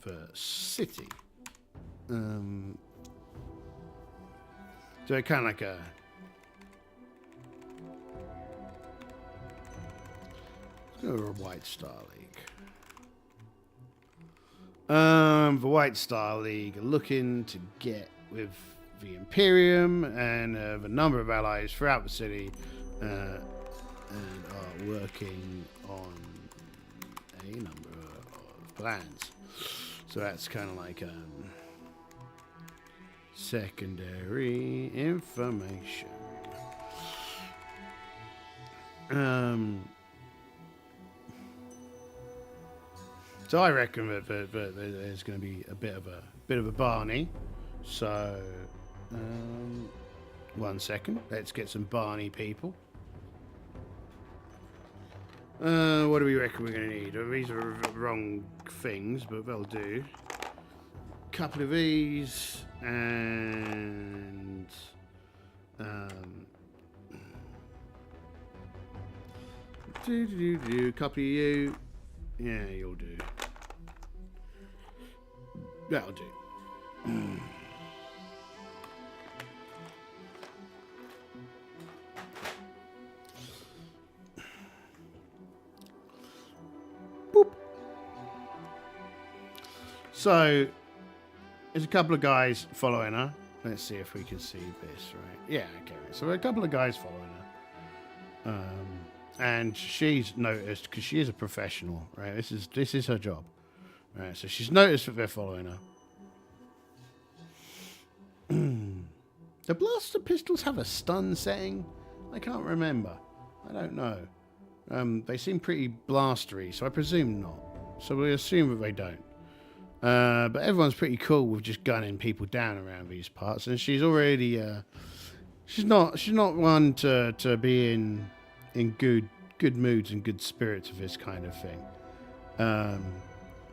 the city. So kind of like a Or a White Star League. The White Star League are looking to get with the Imperium and have a number of allies throughout the city and are working on a number of plans. So that's kind of like secondary information. So I reckon that there's going to be a bit of a Barney. So 1 second, let's get some Barney people. What do we reckon we're going to need? These are the wrong things, but they'll do. Couple of these and couple of you. Yeah, you'll do. That'll do. Boop. So, there's a couple of guys following her. Let's see if we can see this, right? Yeah, okay. So, a couple of guys following her. And she's noticed, because she is a professional, right? This is her job. Right, so she's noticed that they're following her. The blaster pistols have a stun setting? I can't remember. I don't know. They seem pretty blastery, so I presume not. So we assume that they don't. But everyone's pretty cool with just gunning people down around these parts, and she's already she's not one to be in good moods and good spirits of this kind of thing.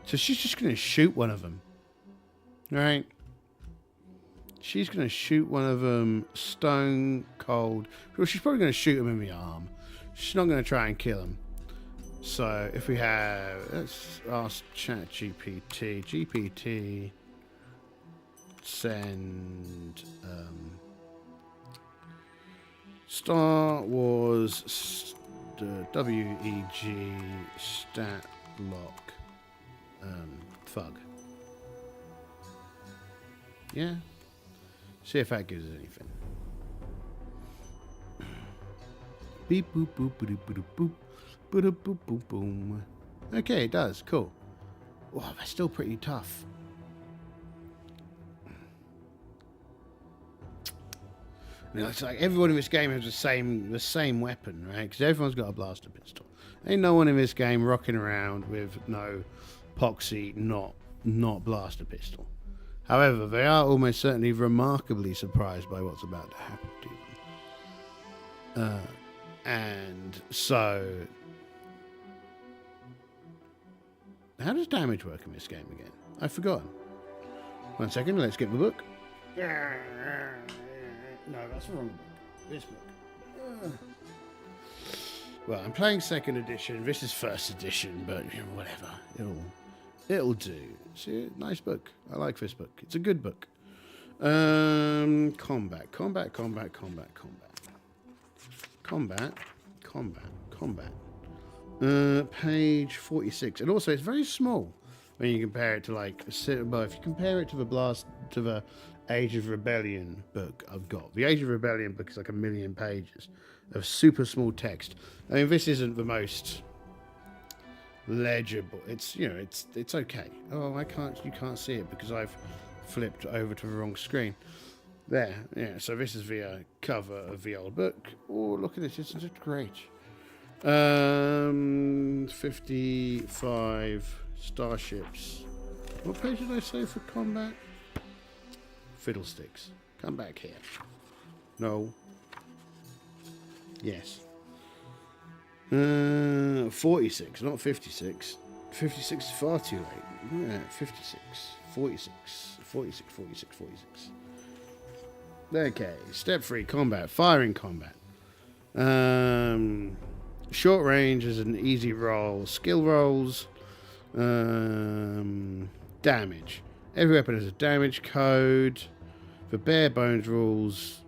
So she's just going to shoot one of them. Right? She's going to shoot one of them stone cold. Well, she's probably going to shoot him in the arm. She's not going to try and kill him. So if we have... Let's ask ChatGPT. GPT. Send... Star Wars WEG stat block thug. Yeah. See if that gives us anything. Beep boop boop boop boop boop boop boop boop boom. Okay, it does. Cool. Wow, that's still pretty tough. You know, it's like everyone in this game has the same weapon, right? Because everyone's got a blaster pistol. Ain't no one in this game rocking around with no poxy, not blaster pistol. However, they are almost certainly remarkably surprised by what's about to happen to them. And so, how does damage work in this game again? I've forgotten. 1 second, let's get the book. No, that's the wrong book. This book. Well, I'm playing second edition. This is first edition, but you know, whatever. It'll do. See, nice book. I like this book. It's a good book. Combat. Page 46. And also, it's very small when you compare it to like. Well, if you compare it to the Age of Rebellion book I've got. The Age of Rebellion book is like 1 million pages of super small text. I mean, this isn't the most legible. It's, you know, it's okay. Oh, you can't see it because I've flipped over to the wrong screen. There, yeah. So this is the cover of the old book. Oh, look at this! Isn't it great? 55 starships. What page did I say for combat? Fiddlesticks. Come back here. No. Yes. 46, not 56. 56 is far too late. Yeah, 56. 46. Okay. Step 3, combat. Firing combat. Short range is an easy roll. Skill rolls. Damage. Every weapon has a damage code. The bare bones rules.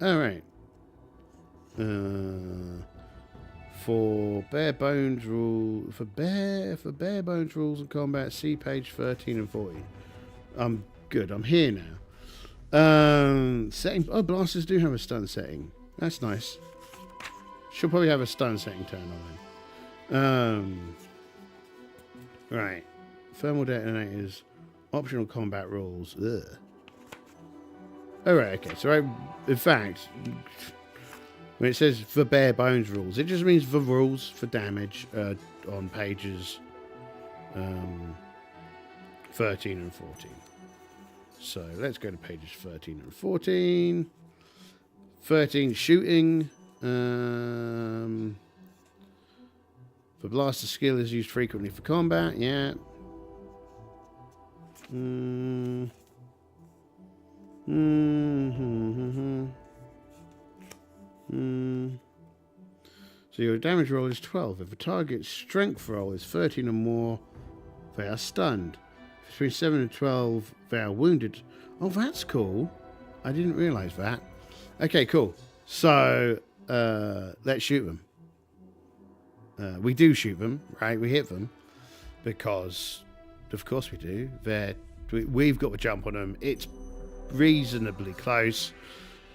Alright. For bare bones rules and combat, see page 13 and 14. I'm good. I'm here now. Setting. Oh, blasters do have a stun setting. That's nice. She'll probably have a stun setting turned on. Right. Thermal detonators. Optional combat rules. Ugh. Oh, right. Okay. So, in fact, when it says for bare bones rules, it just means the rules for damage on pages 13 and 14. So let's go to pages 13 and 14. 13 shooting. The blaster skill is used frequently for combat. Yeah. So your damage roll is 12. If a target's strength roll is 13 or more, they are stunned. Between 7 and 12, they are wounded. Oh, that's cool. I didn't realise that. Okay, cool. So, let's shoot them. We do shoot them, right? We hit them. Because, of course we do. We've got to jump on them. It's reasonably close.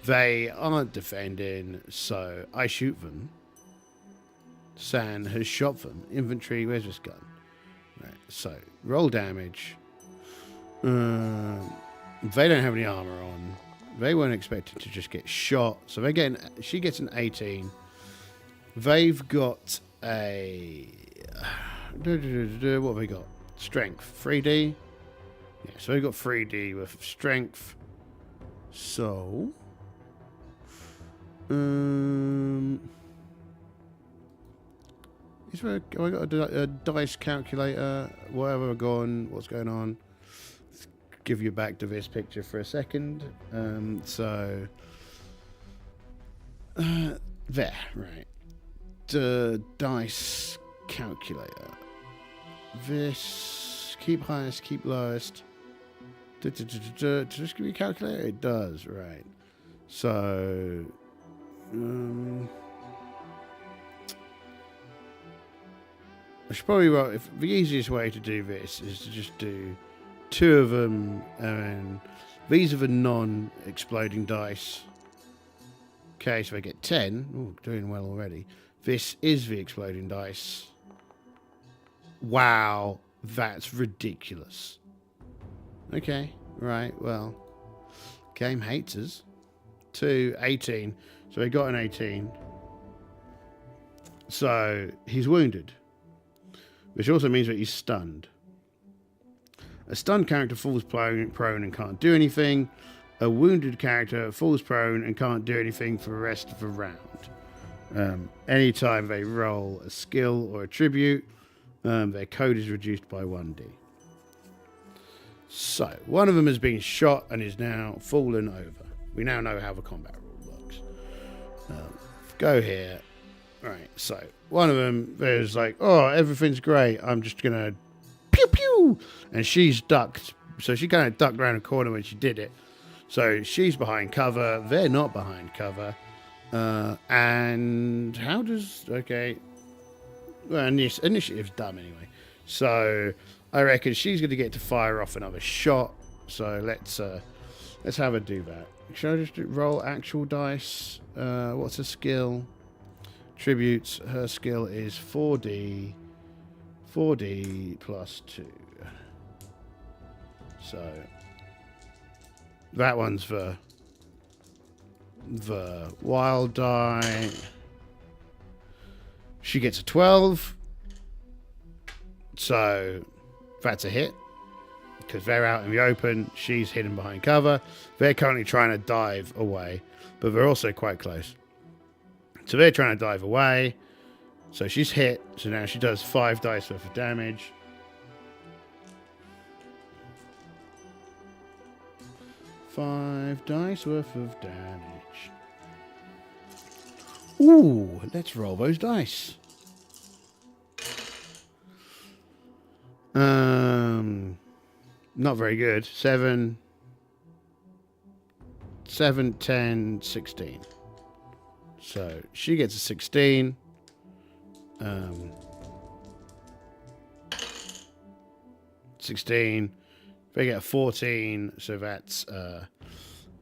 They aren't defending, so I shoot them. San has shot them. Inventory, where's this gun? Right, so, roll damage. They don't have any armor on. They weren't expected to just get shot. So she gets an 18. They've got a... What have they got? Strength. 3D? Yeah, so they've got 3D with strength. So... Have I got a dice calculator? Whatever what's going on? Let's give you back to this picture for a second. There, right. Dice calculator. This, keep highest, keep lowest. Does this give you a calculator? It does, right. So, I should probably the easiest way to do this is to just do 2 of them, and these are the non-exploding dice. Okay, so I get 10. Ooh, doing well already. This is the exploding dice. Wow, that's ridiculous. Okay, right, well, game hates us. 2, 18. So he got an 18. So he's wounded. Which also means that he's stunned. A stunned character falls prone and can't do anything. A wounded character falls prone and can't do anything for the rest of the round. Anytime they roll a skill or a tribute, their code is reduced by 1d. So, one of them has been shot and is now fallen over. We now know how the combat rule works. Go here. Right, so one of them, there's like, oh, everything's great. I'm just going to pew pew. And she's ducked. So she kind of ducked around a corner when she did it. So she's behind cover. They're not behind cover. And how does, okay. Well, initiative's dumb anyway. So I reckon she's going to get to fire off another shot. So let's have her do that. Should I just roll actual dice? What's her skill? Tributes, her skill is 4d plus 2. So that one's the wild die. She gets a 12. So that's a hit. Because they're out in the open. She's hidden behind cover. They're currently trying to dive away. But they're also quite close. So they're trying to dive away. So she's hit. So now she does 5 dice worth of damage. Five dice worth of damage. Ooh, let's roll those dice. Not very good. 7, 10, 16. So she gets a 16. 16. They get a 14, so that's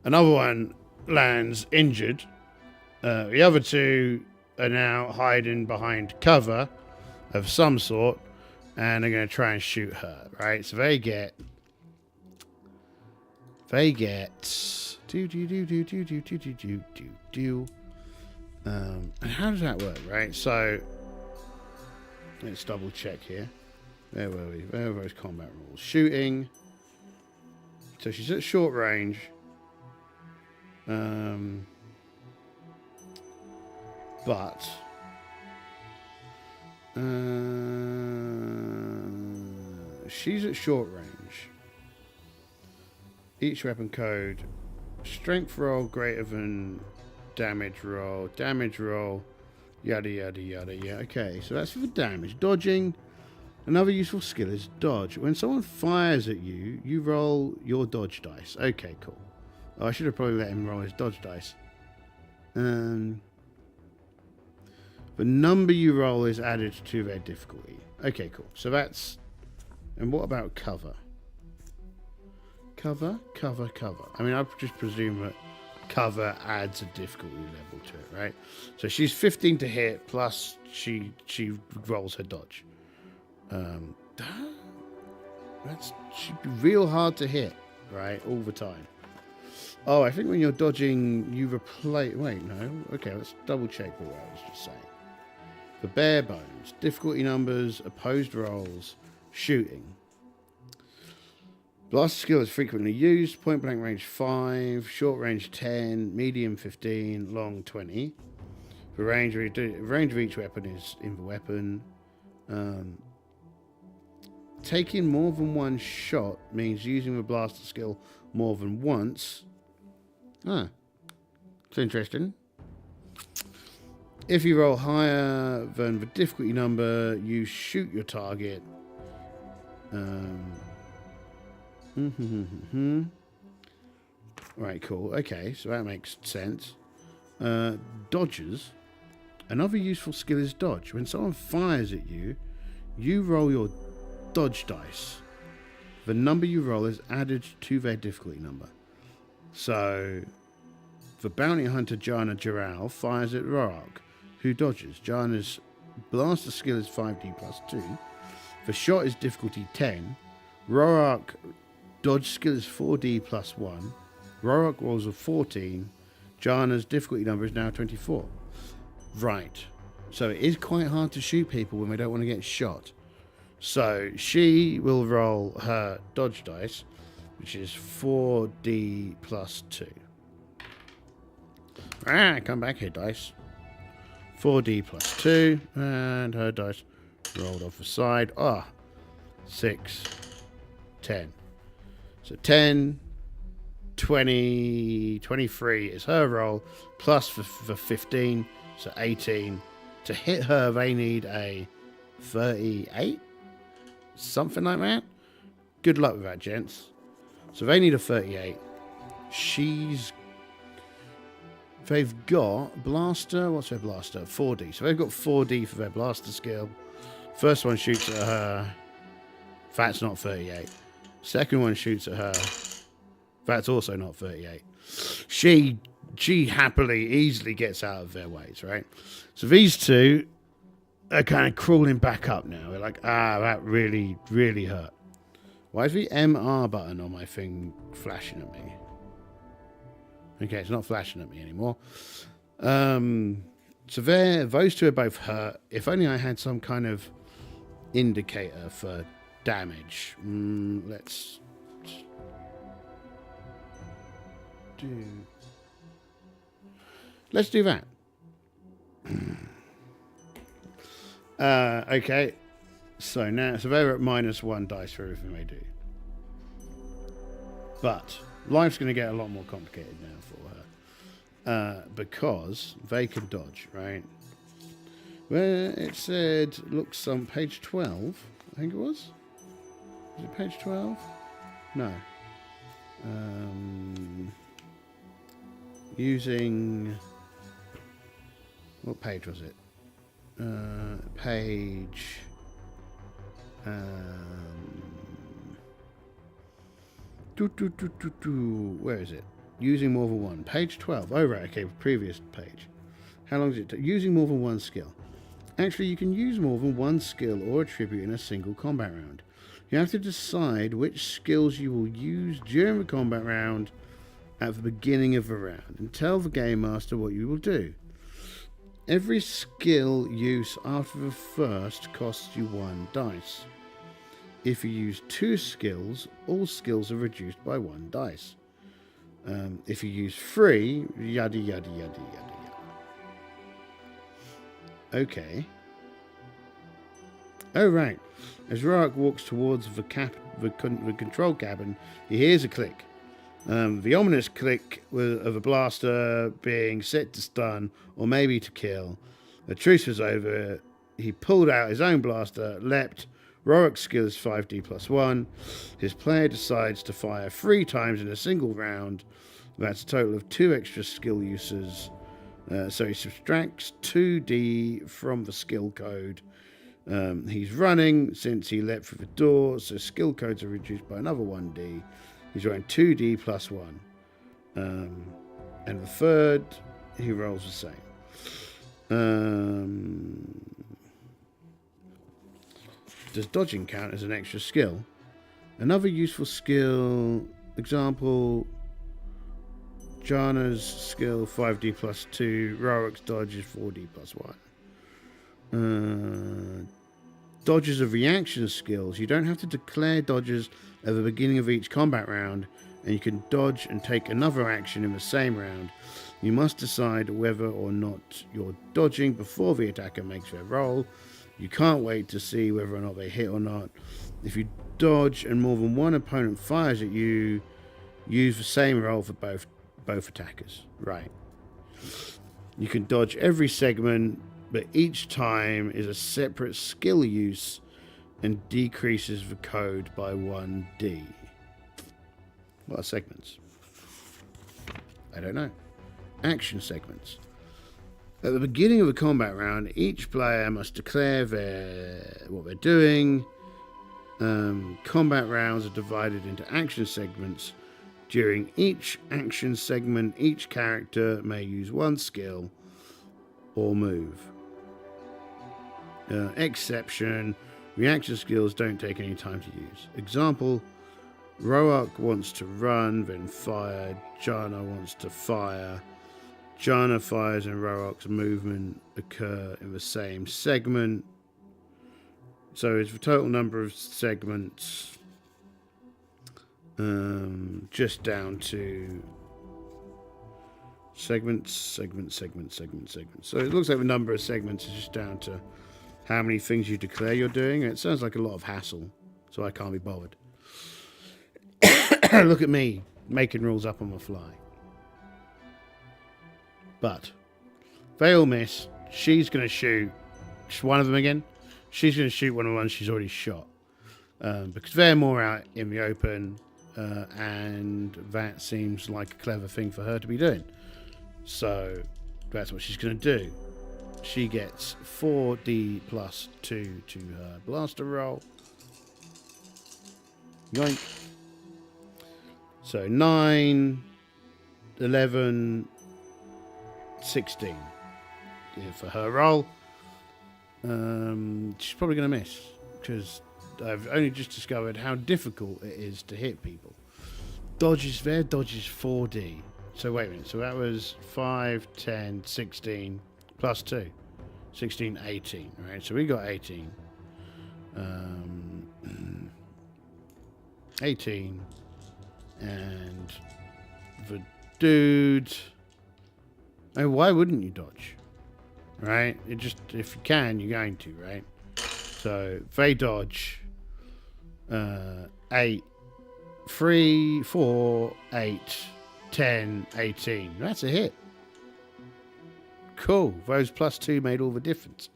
another one lands injured. The other two are now hiding behind cover of some sort, and they're going to try and shoot her, right? So they get and how does that work, right? So let's double check here. There were we. There were those combat rules. Shooting. So she's at short range. But she's at short range. Each weapon code. Strength roll greater than damage roll. Damage roll. Yada yada yada. Yeah, okay. So that's for the damage. Dodging. Another useful skill is dodge. When someone fires at you, you roll your dodge dice. Okay, cool. Oh, I should have probably let him roll his dodge dice. The number you roll is added to their difficulty. Okay, cool. So that's... And what about cover? Cover. I mean, I just presume that cover adds a difficulty level to it, right? So she's 15 to hit, plus she rolls her dodge. That should be real hard to hit, right? All the time. Oh, I think when you're dodging, you replace... Wait, no. Okay, let's double check what I was just saying. For bare bones, difficulty numbers, opposed rolls, shooting. Blaster skill is frequently used. Point blank range 5, short range 10, medium 15, long 20. The range of each weapon is in the weapon. Taking more than one shot means using the blaster skill more than once. Ah, it's interesting. If you roll higher than the difficulty number, you shoot your target. Right, cool. Okay, so that makes sense. Dodges. Another useful skill is dodge. When someone fires at you, you roll your dodge dice. The number you roll is added to their difficulty number. So, the bounty hunter Jana Giral fires at Rorak, who dodges. Jana's blaster skill is 5d plus 2. The shot is difficulty 10. Rorak dodge skill is 4d plus 1. Rorak rolls a 14. Jana's difficulty number is now 24. Right. So it is quite hard to shoot people when they don't want to get shot. So she will roll her dodge dice, which is 4d plus 2. Come back here, dice. 4d plus 2, and her dice rolled off the side. 6, 10. So 10, 20, 23 is her roll, plus the 15, so 18. To hit her, they need a 38? Something like that. Good luck with that, gents. So they need a 38. They've got blaster. What's their blaster? 4D. So they've got 4D for their blaster skill. First one shoots at her. That's not 38. Second one shoots at her. That's also not 38. She happily, easily gets out of their ways, right? So these two are kind of crawling back up now. They're like, that really, really hurt. Why is the MR button on my thing flashing at me? Okay, it's not flashing at me anymore. So those two are both hurt. If only I had some kind of indicator for damage. Let's do that. Okay. So they're at -1 dice for everything they do. But life's going to get a lot more complicated now for her. Because they can dodge, right? Where it said, looks on page 12, I think it was. Is it page 12? No. Using... What page was it? Page. Where is it? Using more than one. Page 12. Oh, right. Okay, previous page. How long does it take? Using more than one skill. Actually, you can use more than one skill or attribute in a single combat round. You have to decide which skills you will use during the combat round at the beginning of the round and tell the Game Master what you will do. Every skill use after the first costs you 1 dice. If you use 2 skills, all skills are reduced by 1 dice. If you use 3, yada yada yada yada yada. Okay. Oh, right. As Roark walks towards the control cabin, he hears a click. The ominous click of a blaster being set to stun or maybe to kill. The truce was over. He pulled out his own blaster, leapt. Roark's skill is 5d plus 1. His player decides to fire 3 times in a single round. That's a total of 2 extra skill uses. So he subtracts 2d from the skill code. He's running since he leapt through the door, so skill codes are reduced by another 1d. He's rolling 2d plus 1. And the third, he rolls the same. Does dodging count as an extra skill? Another useful skill, example, Jana's skill 5d plus 2, Roark's dodge is 4d plus 1. Dodges of reaction skills. You don't have to declare dodges at the beginning of each combat round, and you can dodge and take another action in the same round. You must decide whether or not you're dodging before the attacker makes their roll. You can't wait to see whether or not they hit or not. If you dodge and more than one opponent fires at you, use the same roll for both attackers. Right. You can dodge every segment, but each time is a separate skill use and decreases the code by 1d. What are segments? I don't know. Action segments. At the beginning of a combat round, each player must declare what they're doing. Combat rounds are divided into action segments. During each action segment, each character may use 1 skill or move. Exception, reaction skills don't take any time to use. Example, Roark wants to run, then fire. Jana wants to fire. Jana fires and Roark's movement occur in the same segment. So it's the total number of segments just down to segments. So it looks like the number of segments is just down to how many things you declare you're doing. It sounds like a lot of hassle, so I can't be bothered. Look at me, making rules up on the fly. But they all miss. She's going to shoot one of them again. She's going to shoot one of the ones she's already shot. Because they're more out in the open, and that seems like a clever thing for her to be doing. So that's what she's going to do. She gets 4d plus 2 to her blaster roll. Yoink. So 9, 11, 16 for her roll. She's probably going to miss because I've only just discovered how difficult it is to hit people. Dodge is 4D. So wait a minute. So that was 5, 10, 16 plus 2. 16, 18. Right? So we got 18. 18. And the dude... Oh, why wouldn't you dodge? Right? It just, if you can, you're going to, right? So they dodge 8, 3, 4, 8, 10, 18. That's a hit. Cool. Those plus 2 made all the difference.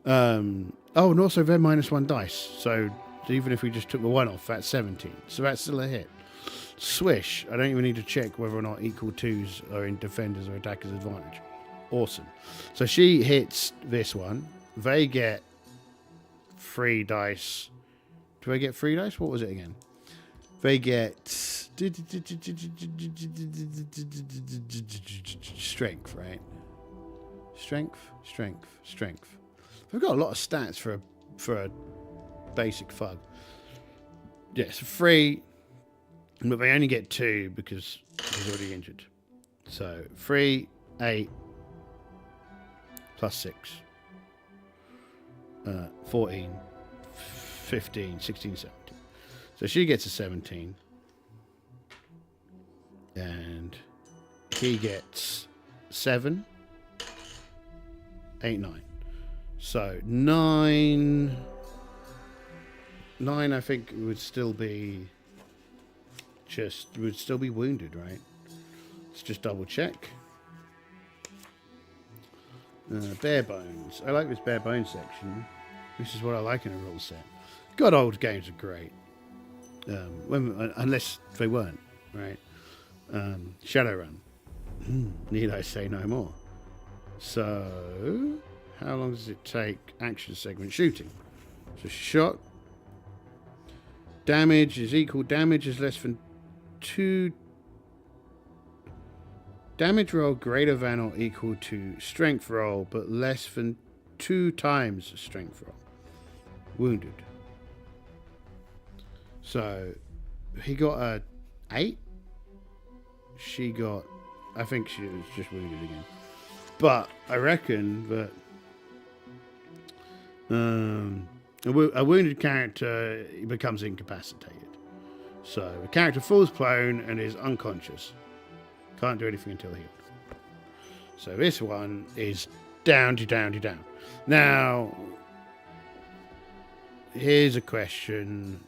And also they're -1 dice. So even if we just took the 1 off, that's 17. So that's still a hit. Swish. I don't even need to check whether or not equal 2s are in defenders or attackers' advantage. Awesome. So she hits this one. They get 3 dice. Do they get 3 dice? What was it again? They get strength, right? Strength. We've got a lot of stats for a basic thug. Yes, 3, but they only get 2 because he's already injured. So 3, 8, plus 6, 14, 15, 16, 17. So she gets a 17. And he gets 7, 8, 9. So 9, I think would still be wounded, right? Let's just double check. Bare bones. I like this bare bones section. This is what I like in a rule set. God, old games are great. Unless they weren't, right? Shadowrun. Need I say no more? So, how long does it take? Action segment shooting. So shot. Damage is equal. Damage is less than 2. Damage roll greater than or equal to strength roll, but less than 2 times strength roll. Wounded. So, he got a 8. She got... I think she was just wounded again. But I reckon that... a wounded character becomes incapacitated. So, the character falls prone and is unconscious. Can't do anything until healed. So, this one is down. Now, here's a question...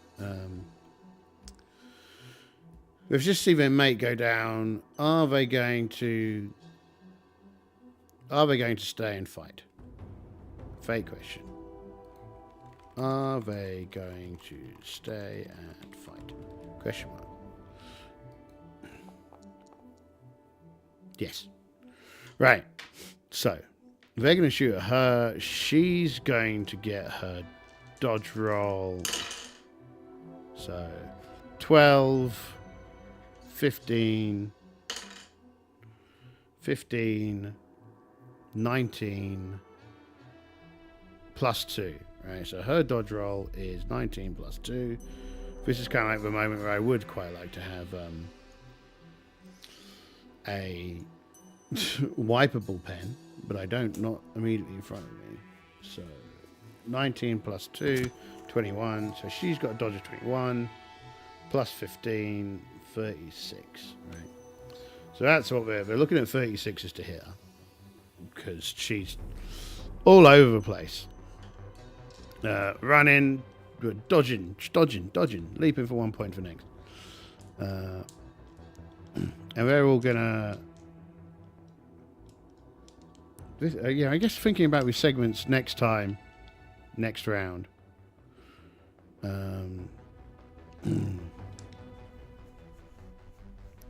we've just seen their mate go down. Are they going to stay and fight? Fake question. Are they going to stay and fight? Question mark. Yes. Right. So they're going to shoot at her. She's going to get her dodge roll. So 12, 15, 19, plus 2. Right, so her dodge roll is 19 plus 2. This is kind of like the moment where I would quite like to have a wipeable pen, but I don't, not immediately in front of me. So 19 plus 2, 21. So she's got a dodge of 21, plus 15, 36. Right. So that's what we're looking at. 36s to hit her because she's all over the place. Running, dodging, leaping for 1 point for next. And we're all gonna... yeah, I guess thinking about these segments next time, next round.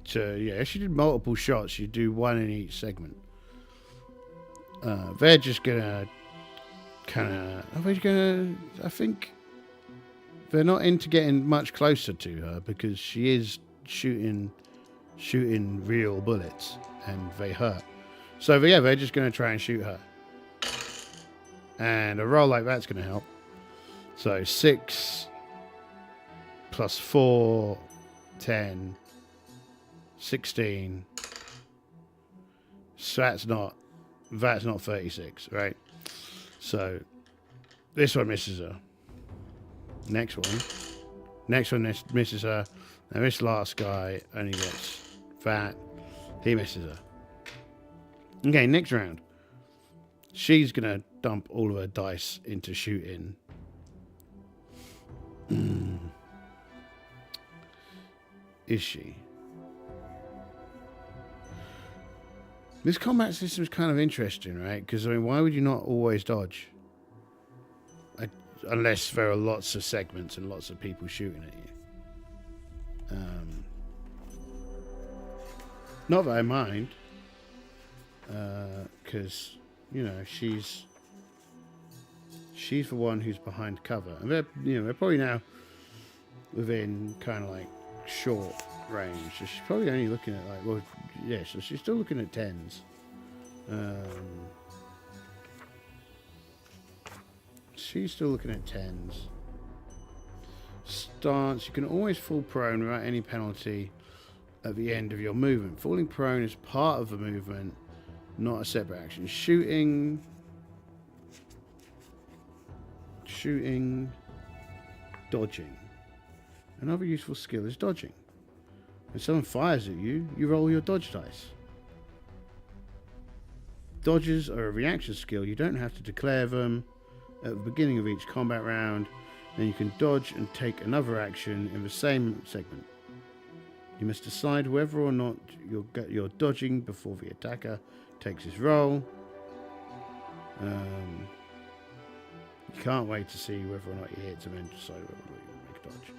So, yeah, if you did multiple shots, you do 1 in each segment. They're just gonna... I think they're not into getting much closer to her because she is shooting real bullets and they hurt. So yeah, they're just going to try and shoot her. And a roll like that's going to help. So 6 plus 4, 10, 16. So that's not 36, right? So, this one misses her. Next one misses her. Now this last guy only gets that. He misses her. Okay, next round. She's going to dump all of her dice into shooting. Is she? This combat system is kind of interesting, right? Because, I mean, why would you not always dodge? Unless there are lots of segments and lots of people shooting at you. Not that I mind. because, you know, she's the one who's behind cover. And they're probably now within kind of like short range. So she's probably only looking at like, well, yeah, so she's still looking at 10s. She's still looking at 10s. Stance, you can always fall prone without any penalty at the end of your movement. Falling prone is part of the movement, not a separate action. Shooting, dodging. Another useful skill is dodging. When someone fires at you, you roll your dodge dice. Dodges are a reaction skill. You don't have to declare them at the beginning of each combat round. Then you can dodge and take another action in the same segment. You must decide whether or not you're dodging before the attacker takes his roll. You can't wait to see whether or not he hits and then decide whether or not you make a dodge.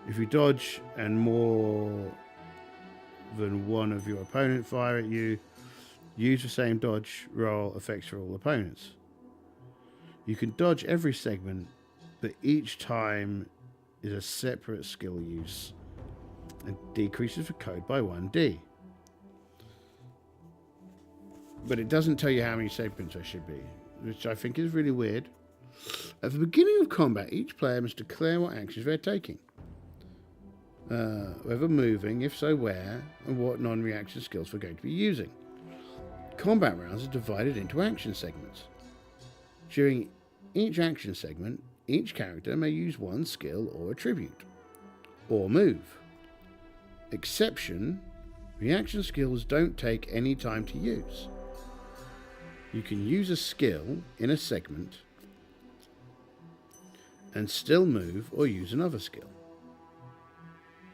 If you dodge and more than one of your opponent fire at you, use the same dodge roll effects for all opponents. You can dodge every segment, but each time is a separate skill use and decreases the code by 1d. But it doesn't tell you how many segments there should be, which I think is really weird. At the beginning of combat, each player must declare what actions they're taking. Whether moving, if so where, and what non-reaction skills we're going to be using. Combat rounds are divided into action segments. During each action segment, each character may use one skill or attribute, or move. Exception, reaction skills don't take any time to use. You can use a skill in a segment and still move or use another skill.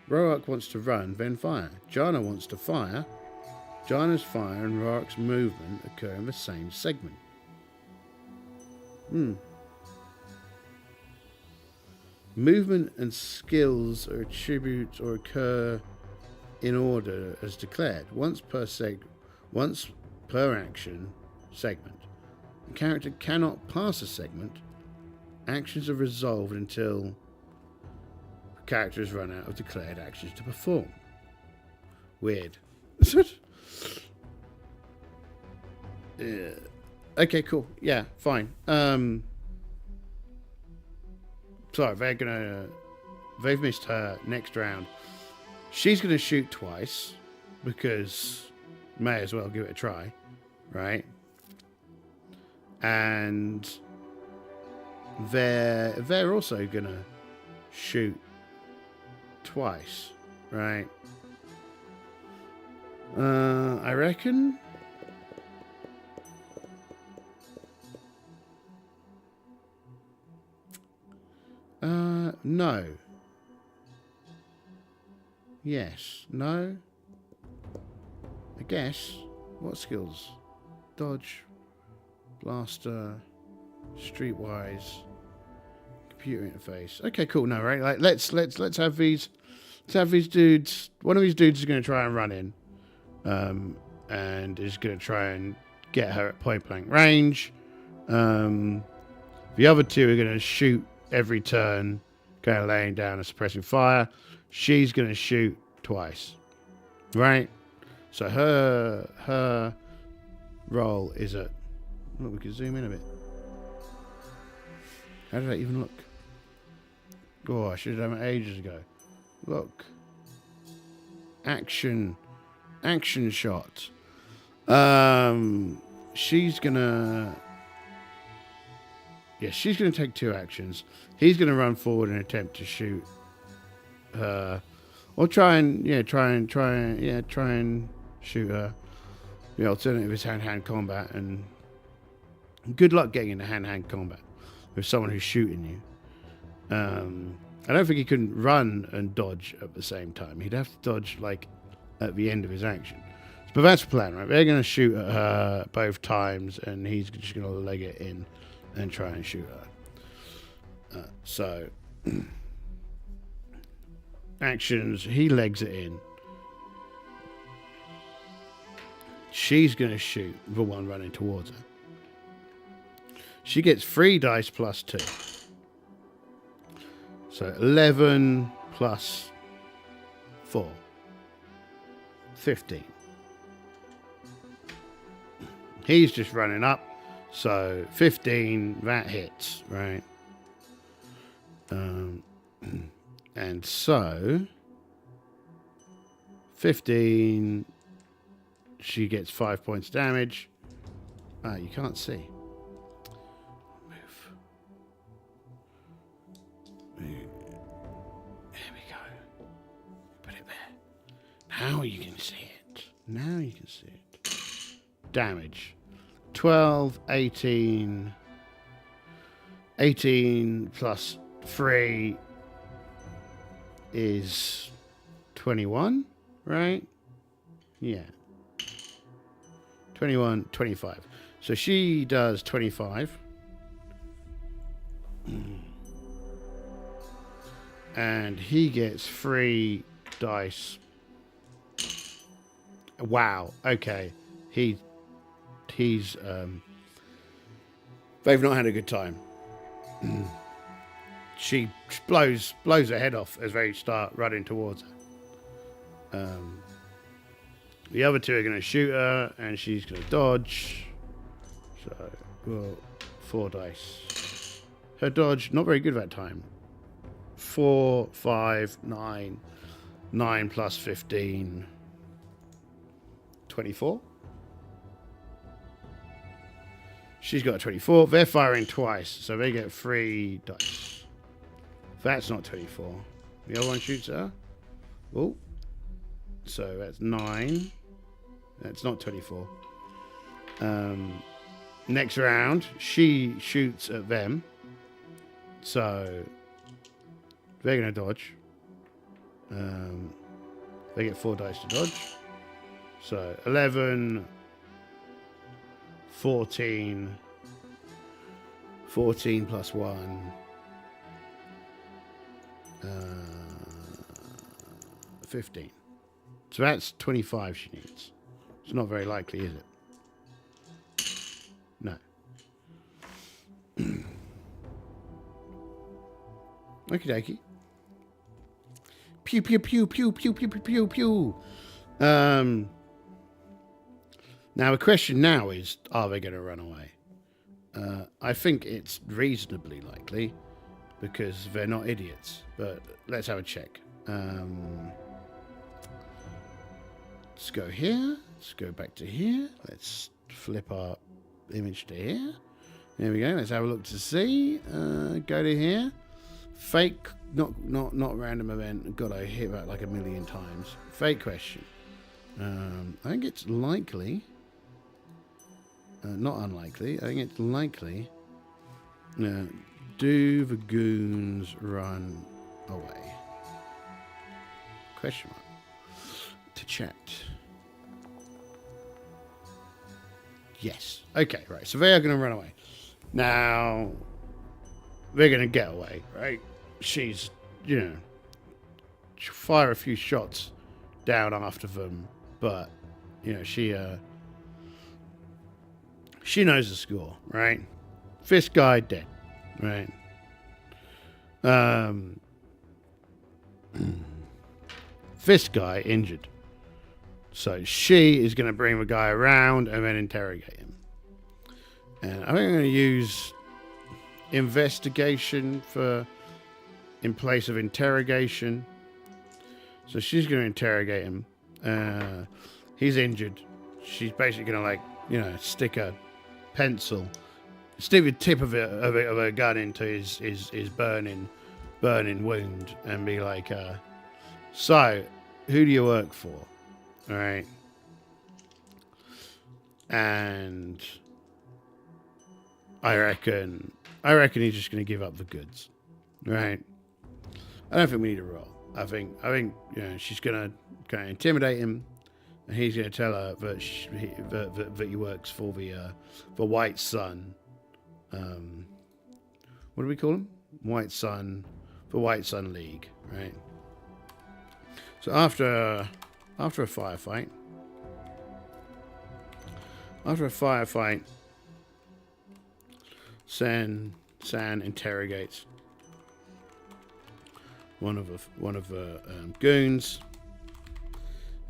Roark wants to run, then fire. Jana wants to fire. Jana's fire and Roark's movement occur in the same segment. Movement and skills are attributes or occur in order as declared, once per action segment. The character cannot pass a segment. Actions are resolved until the character has run out of declared actions to perform. Weird. Okay, cool. Yeah, fine. Sorry, they've missed her next round. She's gonna shoot twice because may as well give it a try, right? And they're also gonna shoot twice, right? I reckon. No. Yes. No. I guess. What skills? Dodge, blaster, streetwise, computer interface. Okay, cool. No, right? Like, let's have these. Let's have these dudes. One of these dudes is going to try and run in, and is going to try and get her at point blank range. The other two are going to shoot every turn, kind of laying down and suppressing fire. She's going to shoot twice, right? So her roll is at. Look, we can zoom in a bit. How did that even look? Oh, I should have done it ages ago. Look. Action shot. She's gonna. Yeah, she's gonna take two actions. He's gonna run forward and attempt to shoot her, or try and shoot her. The alternative is hand-to-hand combat, and good luck getting into hand-to-hand combat with someone who's shooting you. I don't think he couldn't run and dodge at the same time. He'd have to dodge like at the end of his action. But that's the plan, right? They're going to shoot at her both times, and he's just going to leg it in and try and shoot her. So actions, he legs it in. she's going to shoot the one running towards her. She gets 3 dice plus 2. So 11 plus 4. 15. He's just running up. So 15, that hits, right? And so 15, she gets 5 points damage. Ah, you can't see. Move. There we go. Put it there. Now you can see it. Now you can see it. Damage. 12, 18. 18 plus 3 is 21, right? Yeah. 21, 25. So she does 25. And he gets 3 dice. Wow. Okay. He's they've not had a good time. She blows her head off as they start running towards her. The other two are going to shoot her, and she's going to dodge. So, well, 4 dice. Her dodge, not very good that time. 4, 5, 9. 9 plus 15. 24. She's got a 24. They're firing twice, so they get 3 dice. That's not 24. The other one shoots her. Oh. So that's 9. That's not 24. Next round, she shoots at them. So they're going to dodge. They get 4 dice to dodge. So 11, 14, 14 plus 1, 15. So that's 25 she needs. It's not very likely, is it? No. Okie dokie. Pew, pew, pew, pew, pew, pew, pew, pew, pew. Now, the question now is, are they going to run away? I think it's reasonably likely because they're not idiots. But let's have a check. Let's go here. Let's go back to here. Let's flip our image to here. There we go. Let's have a look to see. Go to here. Fake, not random event. God, I hit that like a million times. Fake question. I think it's likely. Not unlikely. I think it's likely. Do the goons run away? Question mark. To chat. Yes. Okay, right. So they are going to run away. Now, they're going to get away, right? She's, fire a few shots down after them, but, she knows the score, right? Fist guy dead, right? Fist guy injured. So she is going to bring the guy around and then interrogate him. And I think I'm going to use investigation in place of interrogation. So she's going to interrogate him. He's injured. She's basically going to stick a pencil, stick the tip of a gun into his burning wound and be like, so who do you work for? All right. And I reckon he's just going to give up the goods, right? I don't think we need a roll. I think she's going to intimidate him, and he's going to tell her that he works for the White Sun. What do we call him? White Sun, the White Sun League, right? So after a firefight, After a firefight, San interrogates one of the goons.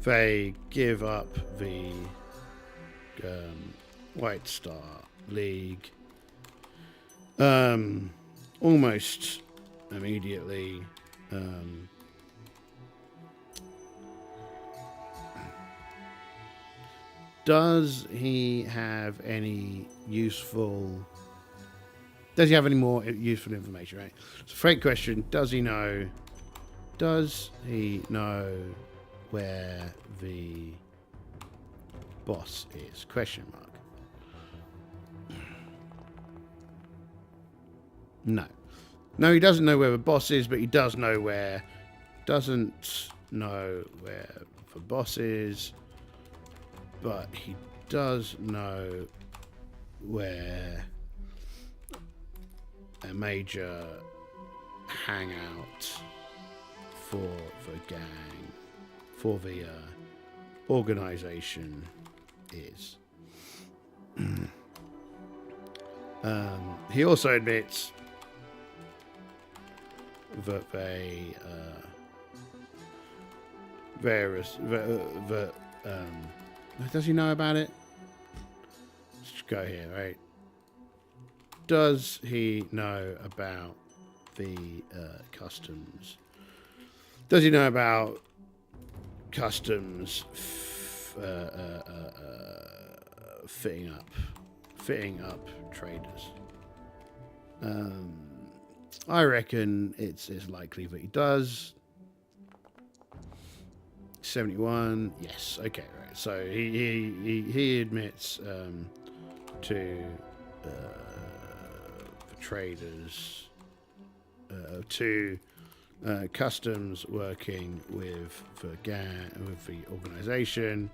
They give up the White Star League almost immediately. Does he have any more useful information, right? It's a fake question. Does he know where the boss is? Question mark. No. No, he doesn't know where the boss is, but he doesn't know where the boss is, but he does know where a major hangout for the gang, for the organization is. He also admits that they does he know about it? Let's just go here, right? Does he know about the customs? Does he know about customs fitting up traders? I reckon it's likely that he does. 71, yes, okay, right. So he admits to the traders, to customs working with the organization,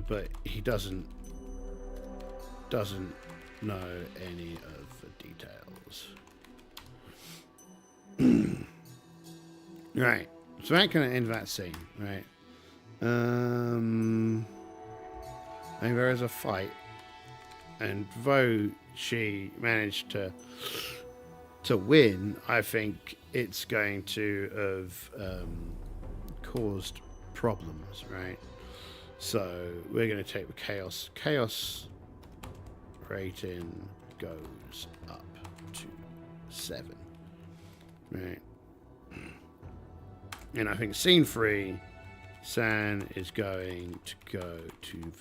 but he doesn't know any of the details. Right. So that kind of ends that scene, right? I mean, there is a fight, and though she managed to win, I think it's going to have caused problems, right? So we're going to take the chaos. Chaos rating goes up to 7, right? And I think scene 3, San is going to go to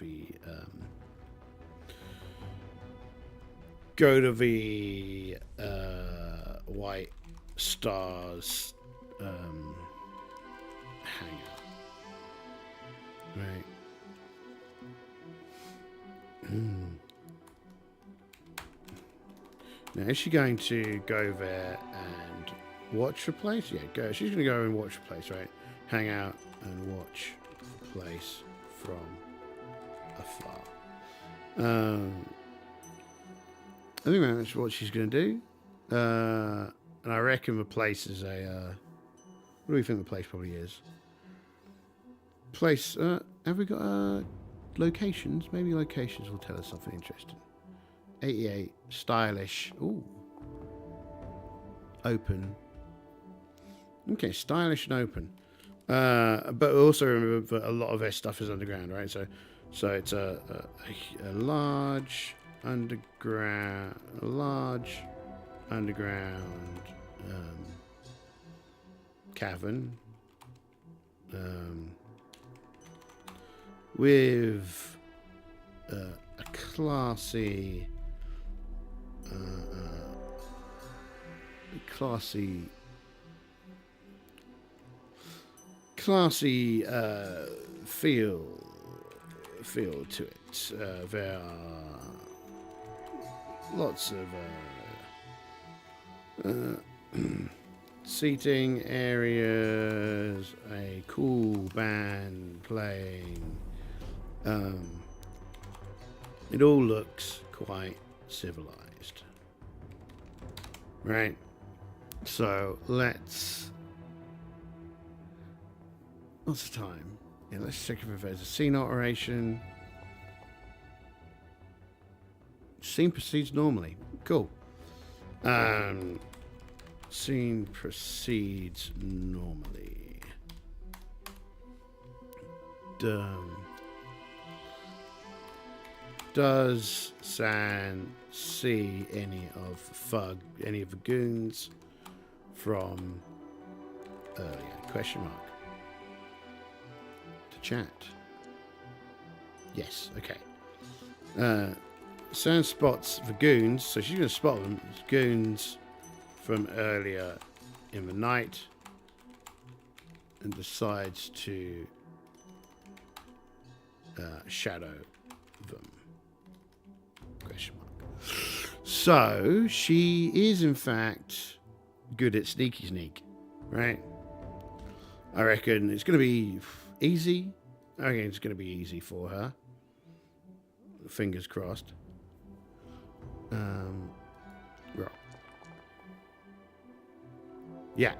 the White Stars hangout, right? Now, is she going to go there and watch the place? Yeah, go. She's going to go and watch the place, right? Hang out and watch the place from afar. I think that's what she's going to do. And I reckon the place is a... what do we think the place probably is? Place... have we got locations? Maybe locations will tell us something interesting. 88. Stylish. Ooh. Open. Okay, stylish and open. But also remember that a lot of their stuff is underground, right? So it's a large underground cavern with a classy feel to it. There are lots of seating areas, a cool band playing. It all looks quite civilized, right? So let's... what's the time? Yeah, let's check if there's a scene alteration. Scene proceeds normally. Cool. Scene proceeds normally. Does San see any of the goons from earlier? Question mark. To chat. Yes. Okay. San spots the goons, so she's going to spot them. Goons from earlier in the night, and decides to shadow them. Question mark. So she is in fact good at sneak, right? I reckon it's going to be easy. I reckon it's going to be easy for her. Fingers crossed. Roll. Yeah.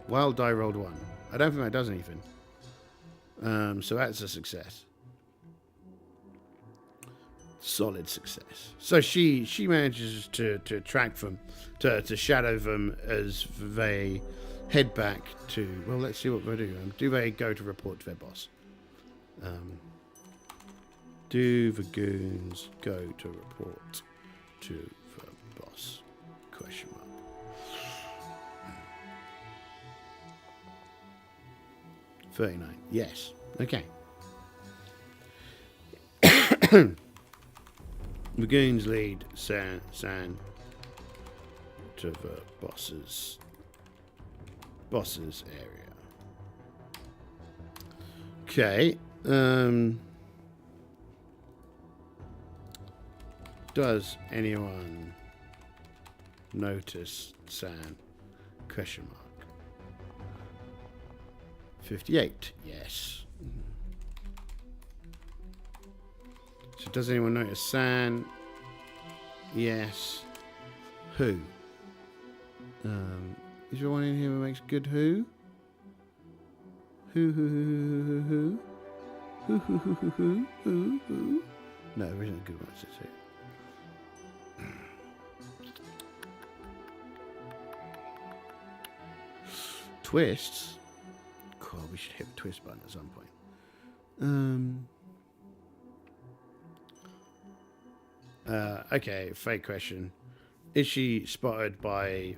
Wild die rolled 1. I don't think that does anything. So that's a success. Solid success. So she manages to track them, to shadow them as they head back to. Well, let's see what they do. Do they go to report to their boss? Do the goons go to report to the boss? Question mark. $39. Yes. Okay. The goons lead San to the boss's area. Okay. Does anyone notice San? Question mark. 58. Yes. So does anyone notice San? Yes. Who? Is there one in here who makes good who? Who? No, there isn't a good one, is it? Twists? God, we should hit the twist button at some point. Okay, fake question. Is she spotted by...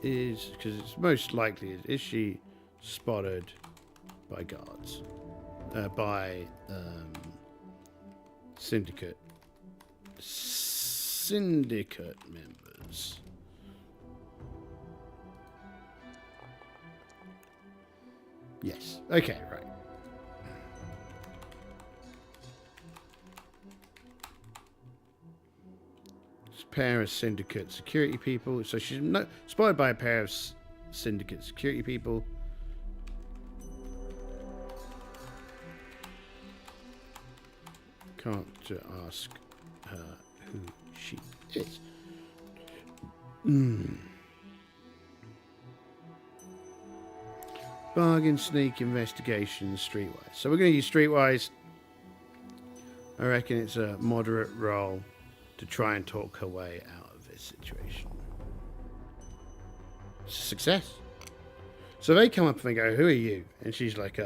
because it's most likely... Is she spotted by guards? By syndicate members? Yes. Okay, right. It's a pair of syndicate security people. So she's spotted by a pair of syndicate security people. Can't ask her who she is. Bargain, sneak, investigation, streetwise. So we're going to use streetwise. I reckon it's a moderate roll to try and talk her way out of this situation. It's a success. So they come up and they go, "Who are you?" And she's like,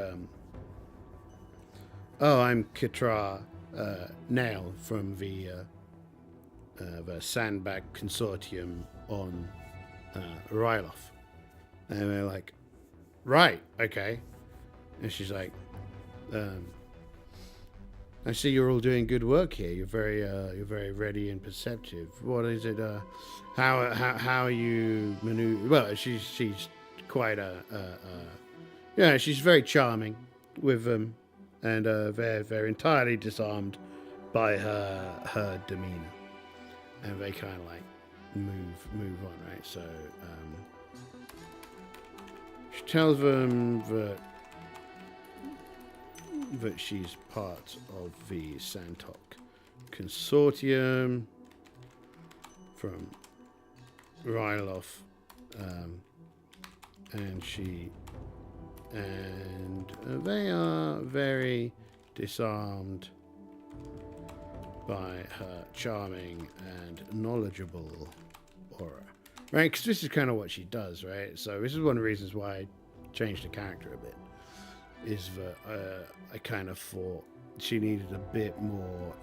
"Oh, I'm Katra Nail from the Sandbag Consortium on Ryloth." And they're like, "Right, okay." And she's like, "I see you're all doing good work here. You're very ready and perceptive. What is it? How are you maneuver?" Well, she's quite she's very charming with them, and they're entirely disarmed by her demeanor, and they kind of like move on, right? So she tells them that she's part of the Santok Consortium from Ryloth, and they are very disarmed by her charming and knowledgeable aura. Right, because this is kind of what she does, right? So this is one of the reasons why I changed the character a bit, is that I kind of thought she needed a bit more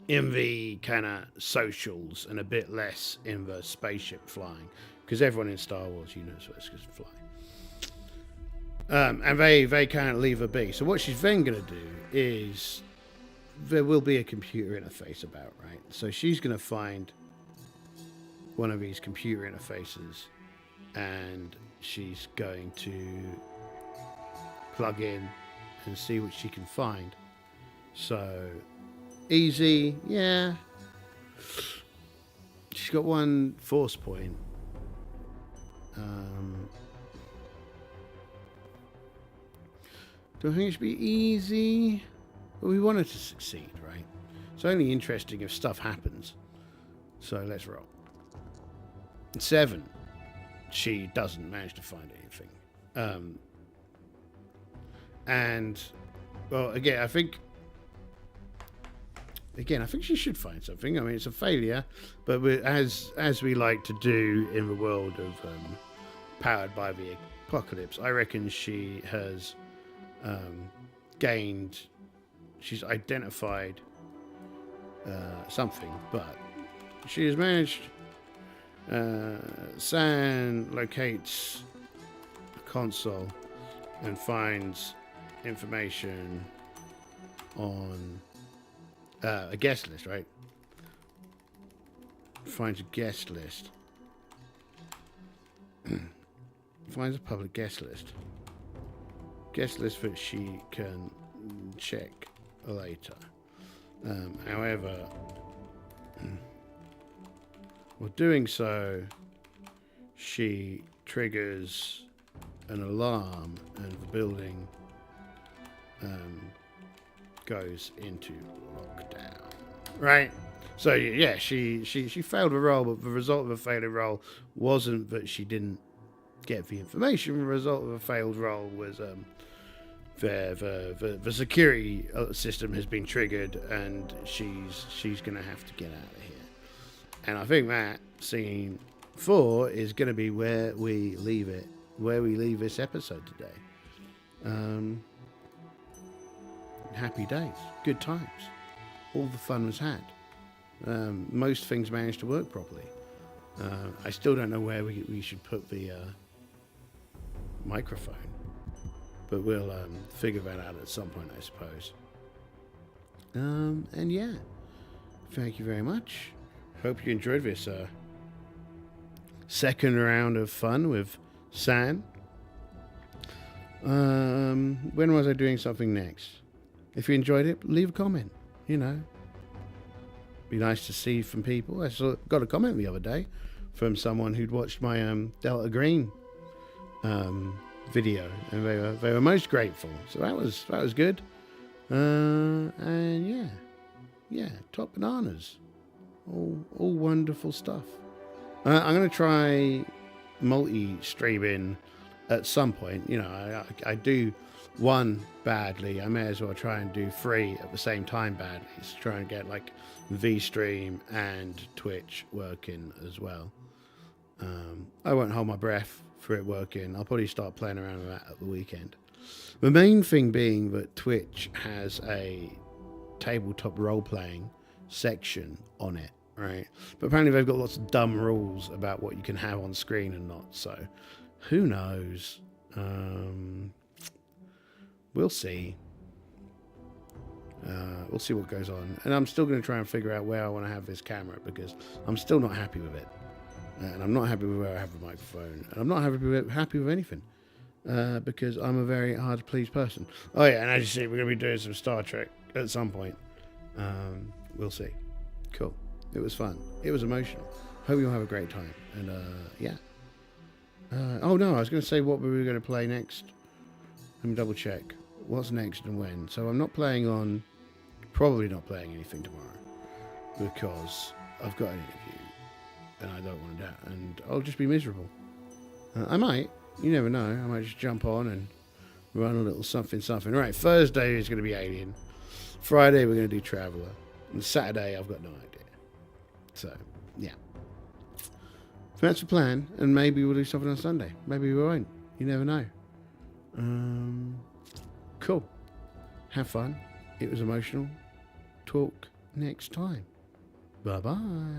in the kind of socials and a bit less in the spaceship flying, because everyone in Star Wars, you know, is going to fly. And they can't leave her be. So what she's then going to do is there will be a computer interface about, right? So she's going to find one of these computer interfaces and she's going to plug in and see what she can find. So easy, yeah. She's got one force point. Do I think it should be easy? Well, we want her to succeed, right? It's only interesting if stuff happens. So let's roll. 7. She doesn't manage to find anything. And, well, again, I think she should find something. I mean, it's a failure, but as we like to do in the world of Powered by the Apocalypse, I reckon she has she's identified something, but she has managed. San locates a console and finds information on a guest list, right? Finds a guest list. Finds a public guest list. Guest list that she can check later. However, while doing so, she triggers an alarm and the building goes into lockdown. Right? So yeah, she failed a roll, but the result of a failed roll wasn't that she didn't get the information. The result of a failed roll was the security system has been triggered and she's going to have to get out of here. And I think that scene 4 is going to be where we leave it, where we leave this episode today. Happy days, good times, all the fun was had. Most things managed to work properly. I still don't know where we should put the microphone, but we'll figure that out at some point, I suppose. And yeah, thank you very much. Hope you enjoyed this second round of fun with San. When was I doing something next? If you enjoyed it, leave a comment. You know, be nice to see from people. I got a comment the other day from someone who'd watched my Delta Green video, and they were most grateful. So that was good. And yeah, top bananas. All wonderful stuff. I'm going to try multi-streaming at some point. You know, I do one badly. I may as well try and do 3 at the same time badly. So try and get like V-Stream and Twitch working as well. I won't hold my breath for it working. I'll probably start playing around with that at the weekend. The main thing being that Twitch has a tabletop role-playing section on it, right? But apparently they've got lots of dumb rules about what you can have on screen and not, so who knows? We'll see. We'll see what goes on. And I'm still going to try and figure out where I want to have this camera, because I'm still not happy with it. And I'm not happy with where I have the microphone. And I'm not happy with anything. Because I'm a very hard to please person. Oh yeah, and as you see, we're going to be doing some Star Trek at some point. We'll see. Cool. It was fun. It was emotional. Hope you all have a great time. And yeah. Oh no, I was going to say what we were going to play next. Let me double check. What's next and when? So I'm probably not playing anything tomorrow, because I've got an interview and I don't want that, and I'll just be miserable. I might. You never know. I might just jump on and run a little something. Right, Thursday is going to be Alien. Friday we're going to do Traveller. And Saturday I've got no idea. So, yeah. So that's the plan. And maybe we'll do something on Sunday. Maybe we won't. You never know. Cool. Have fun. It was emotional. Talk next time. Bye-bye.